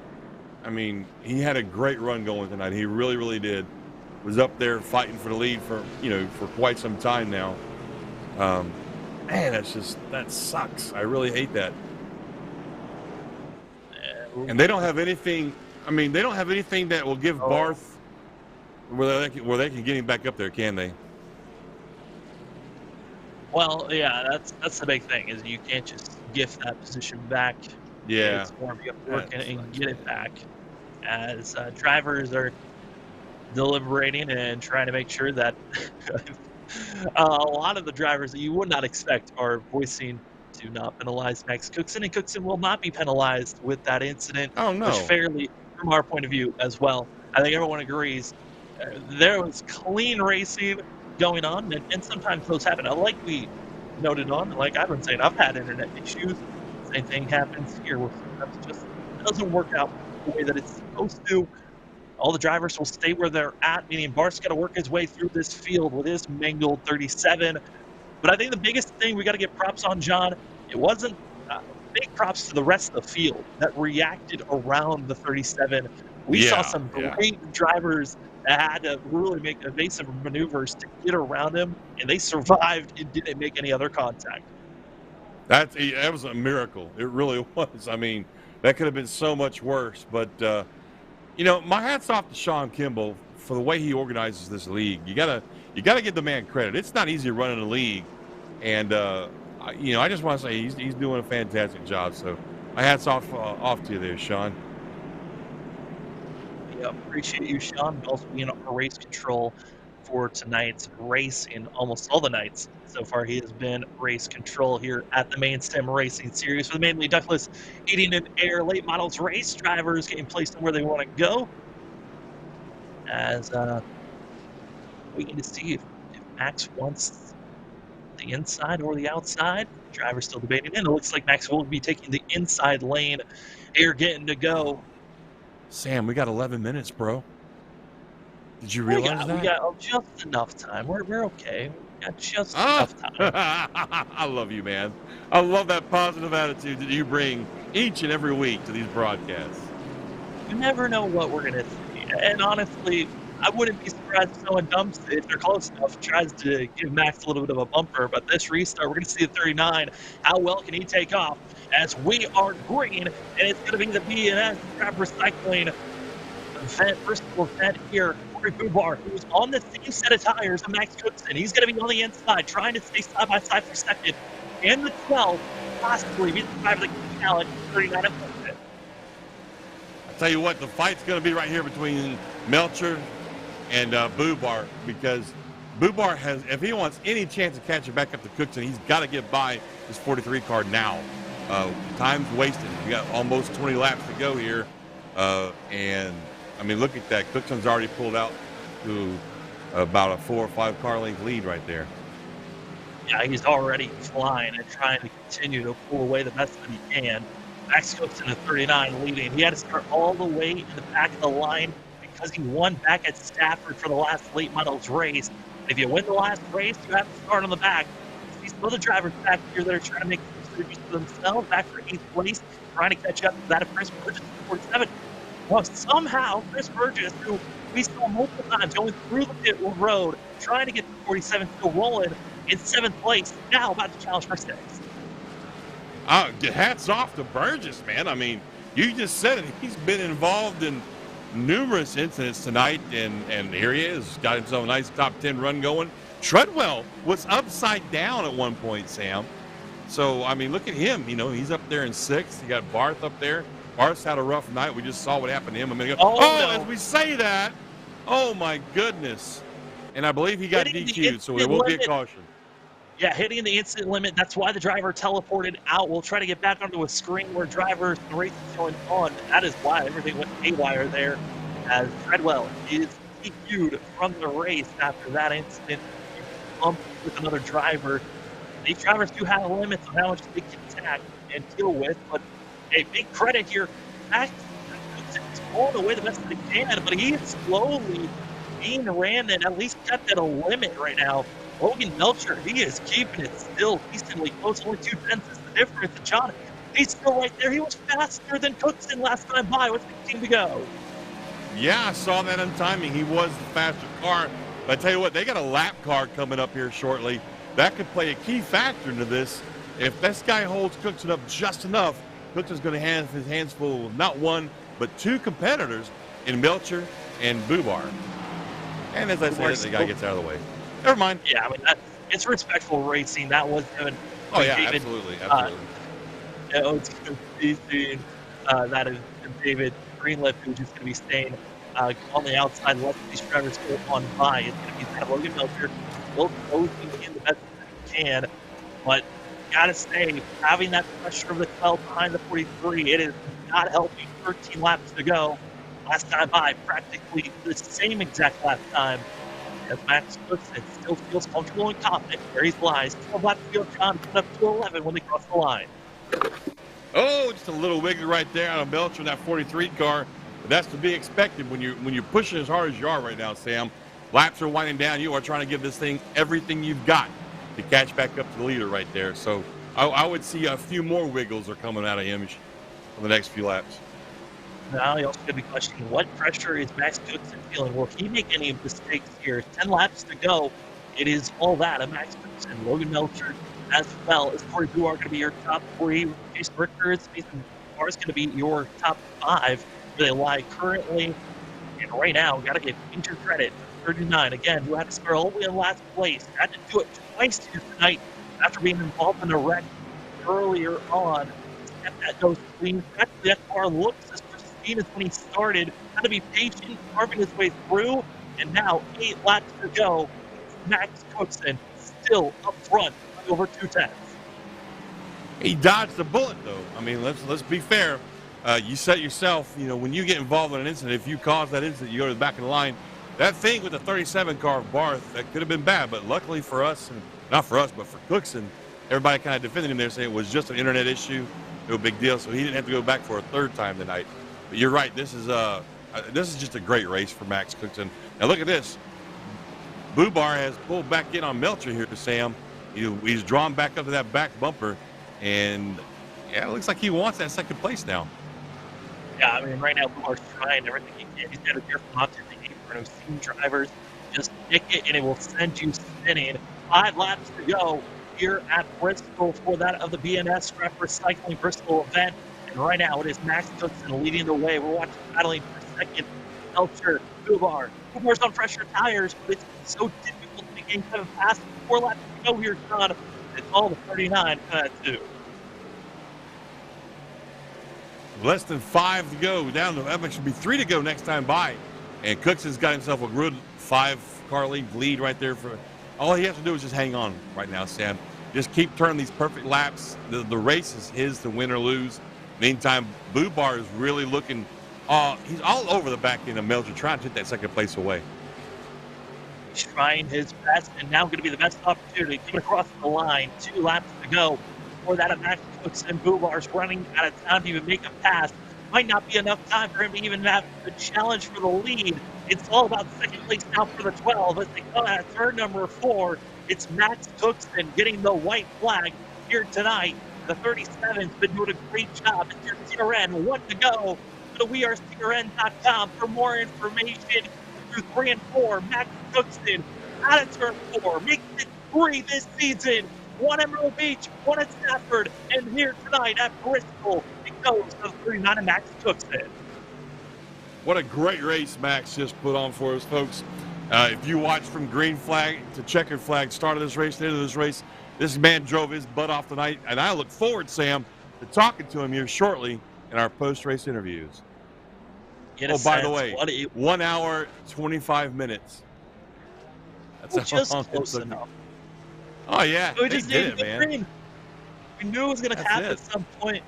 Speaker 3: I mean, he had a great run going tonight. He really, really did. Was up there fighting for the lead for quite some time now. Man, that sucks. I really hate that. And they don't have anything. I mean, they don't have anything that will give Barth where they can get him back up there, can they?
Speaker 2: Well, yeah, that's the big thing, is you can't just gift that position back.
Speaker 3: Yeah.
Speaker 2: It's more of you have to work and get it back. As drivers are deliberating and trying to make sure that a lot of the drivers that you would not expect are voicing to not penalize Max Cookson, and Cookson will not be penalized with that incident.
Speaker 3: Oh, no.
Speaker 2: Which fairly, from our point of view as well, I think everyone agrees, there was clean racing going on, and sometimes those happen. Like we noted on, like I've been saying, I've had internet issues. Same thing happens here, where sometimes it just doesn't work out the way that it's supposed to. All the drivers will stay where they're at, meaning Bart's got to work his way through this field with his mangled 37. But I think the biggest thing we got to get props on, John, it wasn't big props to the rest of the field that reacted around the 37. We saw some great drivers that had to really make evasive maneuvers to get around him, and they survived and didn't make any other contact.
Speaker 3: That was a miracle. It really was. I mean, that could have been so much worse. But, my hat's off to Sean Kimball for the way he organizes this league. You gotta give the man credit. It's not easy running a league. And, I just want to say he's doing a fantastic job. So my hat's off to you there, Sean.
Speaker 2: Yeah, appreciate you, Sean, and also being on race control for tonight's race. In almost all the nights so far, he has been race control here at the Maine Sim Racing Series for the mainly Douglas Heating and Air Late Models race drivers getting placed where they want to go. As waiting to see if Max wants the inside or the outside. Driver's still debating, and it looks like Max will be taking the inside lane here, getting to go.
Speaker 3: Sam, we got 11 minutes, bro. Did you realize that?
Speaker 2: We got just enough time. We're okay. We got just enough time.
Speaker 3: I love you, man. I love that positive attitude that you bring each and every week to these broadcasts.
Speaker 2: You never know what we're going to see. And honestly, I wouldn't be surprised if someone dumps it, if they're close enough, tries to give Max a little bit of a bumper. But this restart, we're going to see the 39. How well can he take off? As we are green, and it's going to be the B&S Scrap Recycling event, Bristol event here. Bubar, who's on the same set of tires as Max Cookson. He's going to be on the inside, trying to stay side by side for second. And the 12, possibly be the driver that can challenge 39 at the minute.
Speaker 3: I tell you what, the fight's going to be right here between Melcher and Bubar, because Bubar has, if he wants any chance of catching back up to Cookson, he's got to get by his 43 car now. Time's wasted. We got almost 20 laps to go here, and I mean, look at that. Cookson's already pulled out to about a 4 or 5 car length lead right there.
Speaker 2: Yeah, he's already flying and trying to continue to pull away the best that he can. Max Cookson at 39 leading. He had to start all the way in the back of the line because he won back at Stafford for the last late models race. And if you win the last race, you have to start on the back. These other drivers back here that are trying to make decisions for themselves, back for 8th place, trying to catch up to that of Chris Burgess at 47. Well, somehow, Chris Burgess, who we saw multiple times going through the pit road, trying to get to 47, still rolling in 7th place, now about to challenge for 6th.
Speaker 3: Hats off to Burgess, man. I mean, you just said it. He's been involved in numerous incidents tonight, and here he is. Got himself a nice top 10 run going. Treadwell was upside down at one point, Sam. So, I mean, look at him. He's up there in 6th. You got Barth up there. Barth's had a rough night. We just saw what happened to him a minute ago.
Speaker 2: No.
Speaker 3: As we say that, oh, my goodness. And I believe he got DQ'd, so there will be a caution.
Speaker 2: Yeah, hitting the instant limit. That's why the driver teleported out. We'll try to get back onto a screen where drivers and race is going on. That is why everything went haywire there, as Treadwell is DQ'd from the race after that incident. He bumped with another driver. These drivers do have limits on how much they can attack and deal with, but a big credit here. Max is pulling away the best that he can, but he is slowly being ran and at least kept at a limit right now. Logan Melcher, he is keeping it still decently close. Only 2/10 is the difference. And John, he's still right there. He was faster than Cookson last time by with 15 to go.
Speaker 3: Yeah, I saw that on timing. He was the faster car. But I tell you what, they got a lap car coming up here shortly. That could play a key factor into this. If this guy holds Cookson up just enough, Cookson's going to have his hands full of not one, but two competitors in Melcher and Bubar. And as I said, the guy gets out of the way. Never mind.
Speaker 2: Yeah, I mean, it's respectful racing. That was him.
Speaker 3: Oh, yeah, absolutely.
Speaker 2: It's going to be seen. That is David Greenleaf, who's just going to be staying on the outside, let these drivers go on by. It's going to be kind of Logan Melcher, still closing in the best that he can. But gotta say, having that pressure of the 12 behind the 43, it is not helping. 13 laps to go. Last time by, practically the same exact lap time as Max Cookson. Still feels comfortable and confident where he lies. 12 laps to go. John put up to 11 when they cross the line.
Speaker 3: Oh, just a little wiggle right there out of Melcher in that 43 car. But that's to be expected when you're pushing as hard as you are right now, Sam. Laps are winding down. You are trying to give this thing everything you've got to catch back up to the leader right there. So I would see a few more wiggles are coming out of him on the next few laps.
Speaker 2: Now you also going to be questioning what pressure is Max Cookson feeling. Will he make any mistakes here? 10 laps to go. It is all that of Max Cookson, Logan Melcher, as well as Corey Bubar are going to be your top 3. Jason Rickards, Mason Bubar is going to be your top 5 where they lie currently. And right now, got to give major credit. 39 again, who had to spare all the way in last place. Had to do it twice here tonight after being involved in a wreck earlier on. Kept that nose clean. Actually, that car looks as pristine as when he started. Had to be patient, carving his way through. And now 8 laps to go. Max Cookson still up front by over 2/10.
Speaker 3: He dodged the bullet, though. I mean, let's be fair. You set yourself, when you get involved in an incident, if you cause that incident, you go to the back of the line. That thing with the 37 car of Barth, that could have been bad, but luckily for us, and not for us, but for Cookson, everybody kind of defended him there, saying it was just an internet issue, no big deal, so he didn't have to go back for a third time tonight. But you're right, this is just a great race for Max Cookson. Now look at this. Bubar has pulled back in on Melcher here to Sam. He's drawn back up to that back bumper, and yeah, it looks like he wants that second place now.
Speaker 2: Yeah, I mean, right now, Bubar's trying everything he can. He's got a careful not to the apron. I've seen drivers just kick it, and it will send you spinning. 5 laps to go here at Bristol for that of the BNS Scrap Recycling Bristol event. And right now, it is Max Cookson leading the way. We're watching battling for second. Melcher, Bubar. Bubar's on fresher tires, but it's so difficult to gain kind of past 4 laps to go here, John. It's all the 39 2.
Speaker 3: Less than 5 to go. Down to that should be 3 to go next time by. And Cookson's got himself a good 5-car lead right there. For all he has to do is just hang on right now, Sam. Just keep turning these perfect laps. The race is his to win or lose. Meantime, Bubar is really looking. He's all over the back end of Melcher, trying to take that second place away.
Speaker 2: He's trying his best, and now going to be the best opportunity coming across the line. 2 laps to go. For that, Max Cookson, Bubar's running out of time to even make a pass. Might not be enough time for him to even have the challenge for the lead. It's all about second place now for the 12. As they come at third, number 4, it's Max Cookson getting the white flag here tonight. The 37's been doing a great job. It's your CRN. 1 to go. Go to wearecrn.com for more information. Through 3 and 4, Max Cookson out of turn 4, makes it 3 this season. 1 at Myrtle Beach, 1 at Stafford, and here tonight at Bristol, it goes to 39 and Max Cookson.
Speaker 3: What a great race Max just put on for us, folks. If you watch from green flag to checkered flag, start of this race, the end of this race, this man drove his butt off tonight, and I look forward, Sam, to talking to him here shortly in our post-race interviews. By the way, 1 hour, 25 minutes. That's
Speaker 2: just close enough.
Speaker 3: Oh, yeah.
Speaker 2: We just needed
Speaker 3: it, man.
Speaker 2: Green. We knew it was going to happen at some point,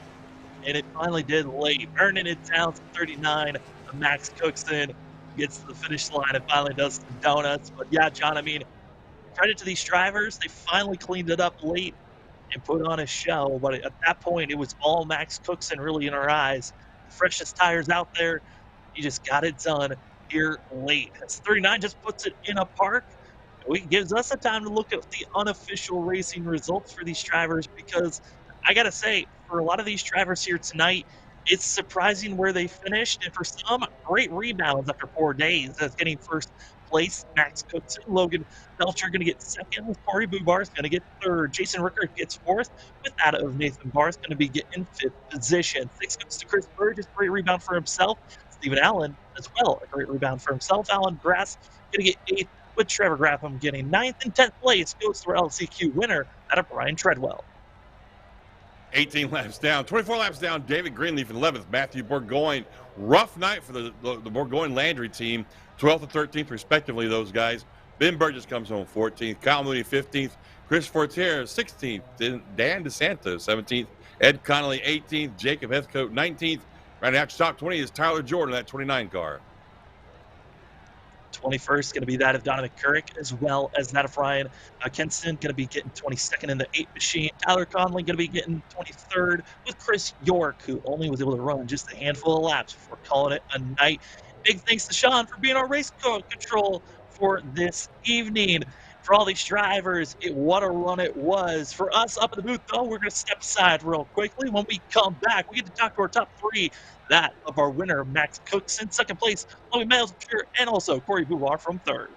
Speaker 2: and it finally did late. Earning it down to 39. Max Cookson gets to the finish line and finally does some donuts. But, yeah, John, I mean, credit to these drivers. They finally cleaned it up late and put on a show. But at that point, it was all Max Cookson really in our eyes. The freshest tires out there. He just got it done here late. As 39 just puts it in a park. It gives us a time to look at the unofficial racing results for these drivers because I gotta say, for a lot of these drivers here tonight, it's surprising where they finished, and for some, great rebounds after 4 days. That's getting first place, Max Cookson, Logan Belcher gonna get second, with Corey Bubar is gonna get third. Jason Rickard gets fourth, with that of Nathan Barr is gonna be getting fifth position. Six goes to Chris Burgess, great rebound for himself. Stephen Allen as well, a great rebound for himself. Alan Grass gonna get eighth, with Trevor Grapham getting ninth, and 10th place goes to our LCQ winner, that of Brian Treadwell.
Speaker 3: 18 laps down, 24 laps down, David Greenleaf in 11th, Matthew Burgoyne. Rough night for the Burgoyne Landry team, 12th and 13th respectively, those guys. Ben Burgess comes home 14th, Kyle Mooney 15th, Chris Fortier 16th, Dan DeSanto 17th, Ed Connolly 18th, Jacob Heathcote 19th. Right after top 20 is Tyler Jordan, that 29 car.
Speaker 2: 21st going to be that of Donovan Couric, as well as that of Ryan Kenston, going to be getting 22nd in the 8 machine. Tyler Conley going to be getting 23rd, with Chris York, who only was able to run just a handful of laps before calling it a night. Big thanks to Sean for being our race control for this evening. For all these drivers, what a run it was. For us up in the booth, though, we're going to step aside real quickly. When we come back, we get to talk to our top three. That of our winner, Max Cookson, second place, Chloe Miles, and also Corey Bubar from third.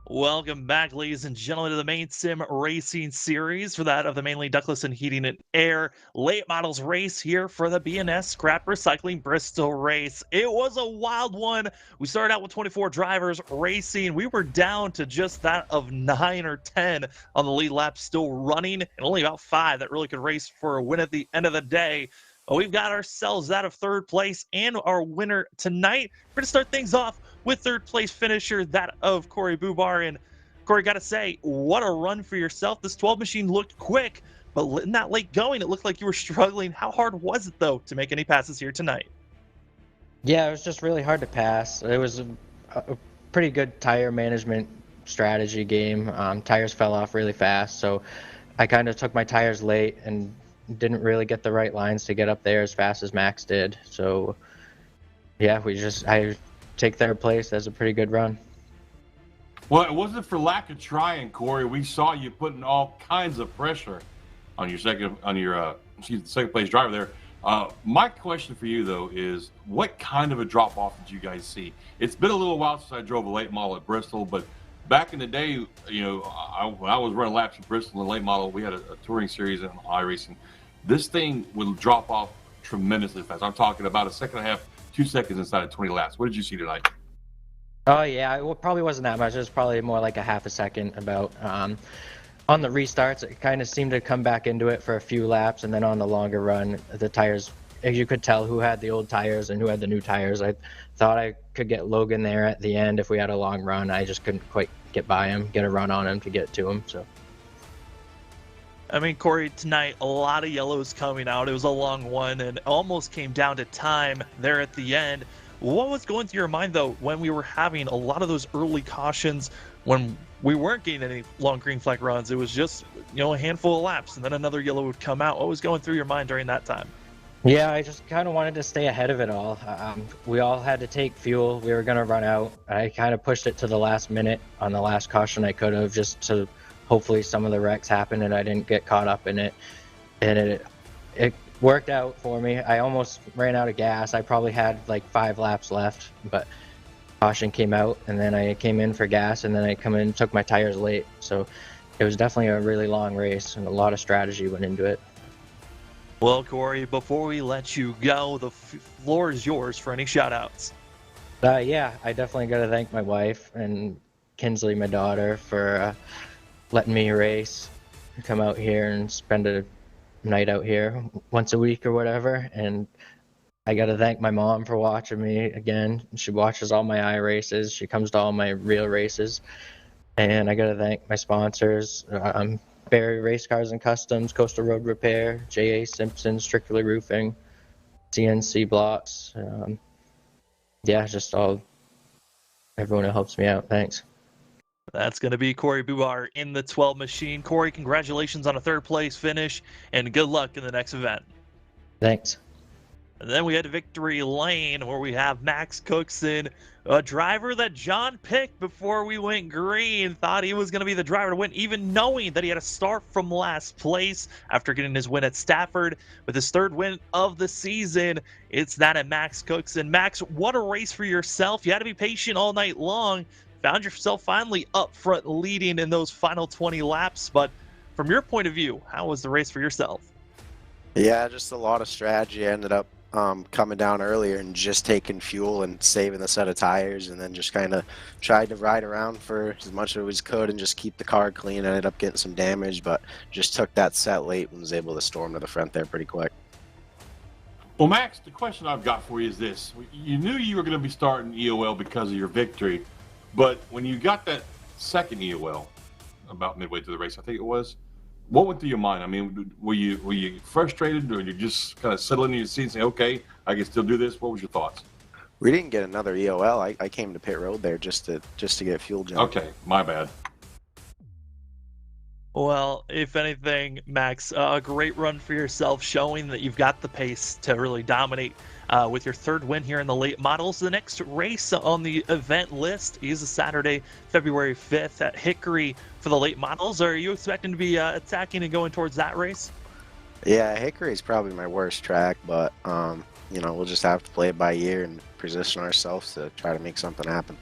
Speaker 2: Welcome back, ladies and gentlemen, to the Main Sim Racing Series for that of the Mainly Ductless and Heating and Air late models race here for the B&S Scrap Recycling Bristol race. It was a wild one. We started out with 24 drivers racing. We were down to just that of 9 or 10 on the lead lap still running, and only about 5 that really could race for a win at the end of the day. Well, we've got ourselves out of third place and our winner tonight. We're going to start things off with third place finisher, that of Corey Bubar. And Corey, got to say, what a run for yourself. This 12 machine looked quick, but in that late going, it looked like you were struggling. How hard was it, though, to make any passes here tonight?
Speaker 4: Yeah, it was just really hard to pass. It was a pretty good tire management strategy game. Tires fell off really fast, so I kind of took my tires late and didn't really get the right lines to get up there as fast as Max did. So yeah, I take third place. That's a pretty good run.
Speaker 3: Well, it wasn't for lack of trying, Corey. We saw you putting all kinds of pressure on your second place driver there. My question for you, though, is what kind of a drop-off did you guys see? It's been a little while since I drove a late model at Bristol, but back in the day, when I was running laps at Bristol in late model, we had a touring series in iRacing. This thing would drop off tremendously fast. I'm talking about a second and a half, 2 seconds inside of 20 laps. What did you see tonight?
Speaker 4: Oh yeah, it probably wasn't that much. It was probably more like a half a second about. On the restarts, it kind of seemed to come back into it for a few laps, and then on the longer run, the tires, you could tell who had the old tires and who had the new tires. I thought I could get Logan there at the end if we had a long run. I just couldn't quite get by him, get a run on him to get to him. So.
Speaker 2: I mean, Corey, tonight, a lot of yellows coming out. It was a long one and almost came down to time there at the end. What was going through your mind, though, when we were having a lot of those early cautions, when we weren't getting any long green flag runs? It was just, a handful of laps, and then another yellow would come out. What was going through your mind during that time?
Speaker 4: Yeah, I just kind of wanted to stay ahead of it all. We all had to take fuel. We were going to run out. I kind of pushed it to the last minute on the last caution I could have, just to hopefully some of the wrecks happened and I didn't get caught up in it. And it worked out for me. I almost ran out of gas. I probably had like 5 laps left, but caution came out, and then I came in for gas, and then I come in and took my tires late. So it was definitely a really long race, and a lot of strategy went into it.
Speaker 2: Well, Corey, before we let you go, the floor is yours for any shout-outs.
Speaker 4: Yeah, I definitely got to thank my wife and Kinsley, my daughter, for letting me race, come out here and spend a night out here once a week or whatever. And I got to thank my mom for watching me again. She watches all my iRaces. She comes to all my real races. And I got to thank my sponsors, Barry Race Cars and Customs, Coastal Road Repair, J.A. Simpson, Strictly Roofing, CNC Blocks. Just everyone who helps me out. Thanks.
Speaker 2: That's going to be Corey Bubar in the 12 machine. Corey, congratulations on a third place finish, and good luck in the next event.
Speaker 4: Thanks.
Speaker 2: And then we had Victory Lane, where we have Max Cookson, a driver that John picked before we went green. Thought he was going to be the driver to win, even knowing that he had to start from last place after getting his win at Stafford. With his third win of the season, it's that at Max Cookson. Max, what a race for yourself. You had to be patient all night long. Found yourself finally up front leading in those final 20 laps. But from your point of view, how was the race for yourself?
Speaker 5: Yeah, just a lot of strategy. I ended up coming down earlier and just taking fuel and saving the set of tires, and then just kind of tried to ride around for as much as I could and just keep the car clean. I ended up getting some damage, but just took that set late and was able to storm to the front there pretty quick.
Speaker 3: Well, Max, the question I've got for you is this. You knew you were going to be starting EOL because of your victory, but when you got that second EOL, about midway through the race, I think it was, what went through your mind? I mean, were you frustrated, or you just kind of settling in your seat and saying, okay, I can still do this? What was your thoughts?
Speaker 5: We didn't get another EOL. I came to pit road there just to get fuel jump.
Speaker 3: Okay, my bad.
Speaker 2: Well, if anything, Max, a great run for yourself, showing that you've got the pace to really dominate with your third win here in the late models. The next race on the event list is a Saturday, February 5th at Hickory for the late models. Are you expecting to be attacking and going towards that race?
Speaker 5: Yeah, Hickory is probably my worst track, but we'll just have to play it by ear and position ourselves to try to make something happen.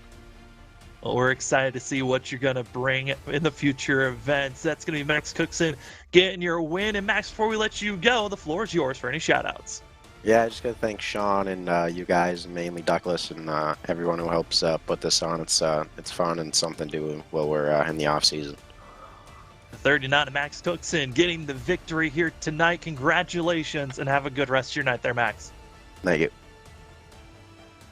Speaker 2: Well, we're excited to see what you're going to bring in the future events. That's going to be Max Cookson getting your win. And Max, before we let you go, the floor is yours for any shout-outs.
Speaker 5: Yeah, I just got to thank Sean and you guys, and mainly Douglas and everyone who helps put this on. It's fun and something to do while we're in the off season.
Speaker 2: 39 Max Cookson getting the victory here tonight. Congratulations, and have a good rest of your night there, Max.
Speaker 5: Thank you.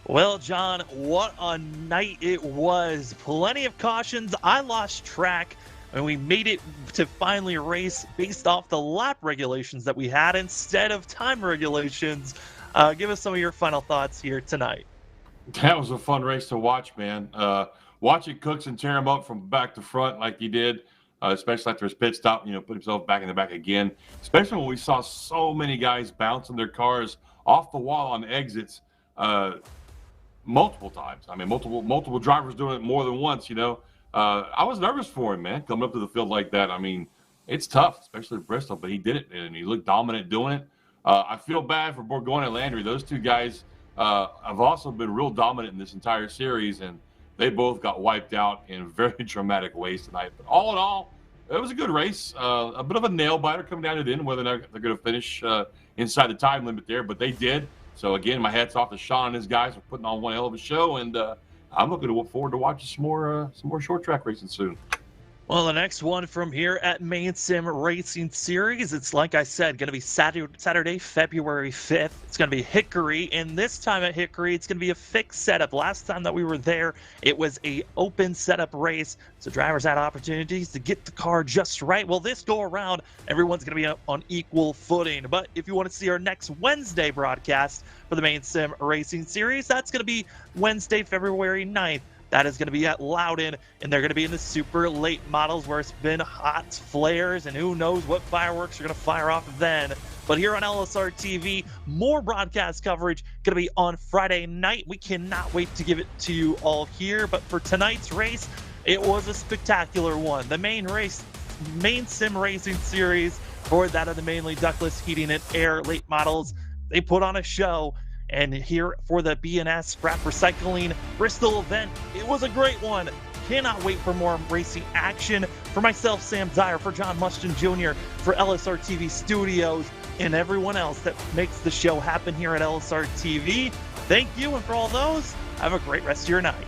Speaker 2: Well, John, what a night it was. Plenty of cautions. I lost track, and we made it to finally race based off the lap regulations that we had instead of time regulations. Give us some of your final thoughts here tonight.
Speaker 3: That was a fun race to watch, man. Watching Cookson tear him up from back to front like he did, especially after his pit stop, put himself back in the back again, especially when we saw so many guys bouncing their cars off the wall on exits multiple times. I mean, multiple drivers doing it more than once, I was nervous for him, man, coming up to the field like that. I mean, it's tough, especially at Bristol, but he did it, and he looked dominant doing it. I feel bad for Burgoyne and Landry. Those two guys have also been real dominant in this entire series, and they both got wiped out in very dramatic ways tonight. But all in all, it was a good race. A bit of a nail-biter coming down to the end, whether or not they're going to finish inside the time limit there, but they did. So, again, my hat's off to Sean and his guys for putting on one hell of a show, and I'm looking forward to watching some more short track racing soon.
Speaker 2: Well, the next one from here at Maine Sim Racing Series, it's like I said, going to be Saturday, February 5th. It's going to be Hickory, and this time at Hickory, it's going to be a fixed setup. Last time that we were there, it was a open setup race, so drivers had opportunities to get the car just right. Well, this go around, everyone's going to be on equal footing. But if you want to see our next Wednesday broadcast for the Maine Sim Racing Series, that's going to be Wednesday, February 9th. That is going to be at Loudon, and they're going to be in the super late models where it's been hot flares, and who knows what fireworks are going to fire off then. But here on LSRTV, more broadcast coverage going to be on Friday night. We cannot wait to give it to you all here. But for tonight's race, it was a spectacular one. The Maine Sim Racing Series, for that of the mainly ductless heating and air late models, they put on a show. And here for the B&S Scrap Recycling Bristol event, it was a great one. Cannot wait for more racing action. For myself, Sam Dyer, for John Mushton Jr., for LSRTV Studios, and everyone else that makes the show happen here at LSRTV, thank you, and for all those, have a great rest of your night.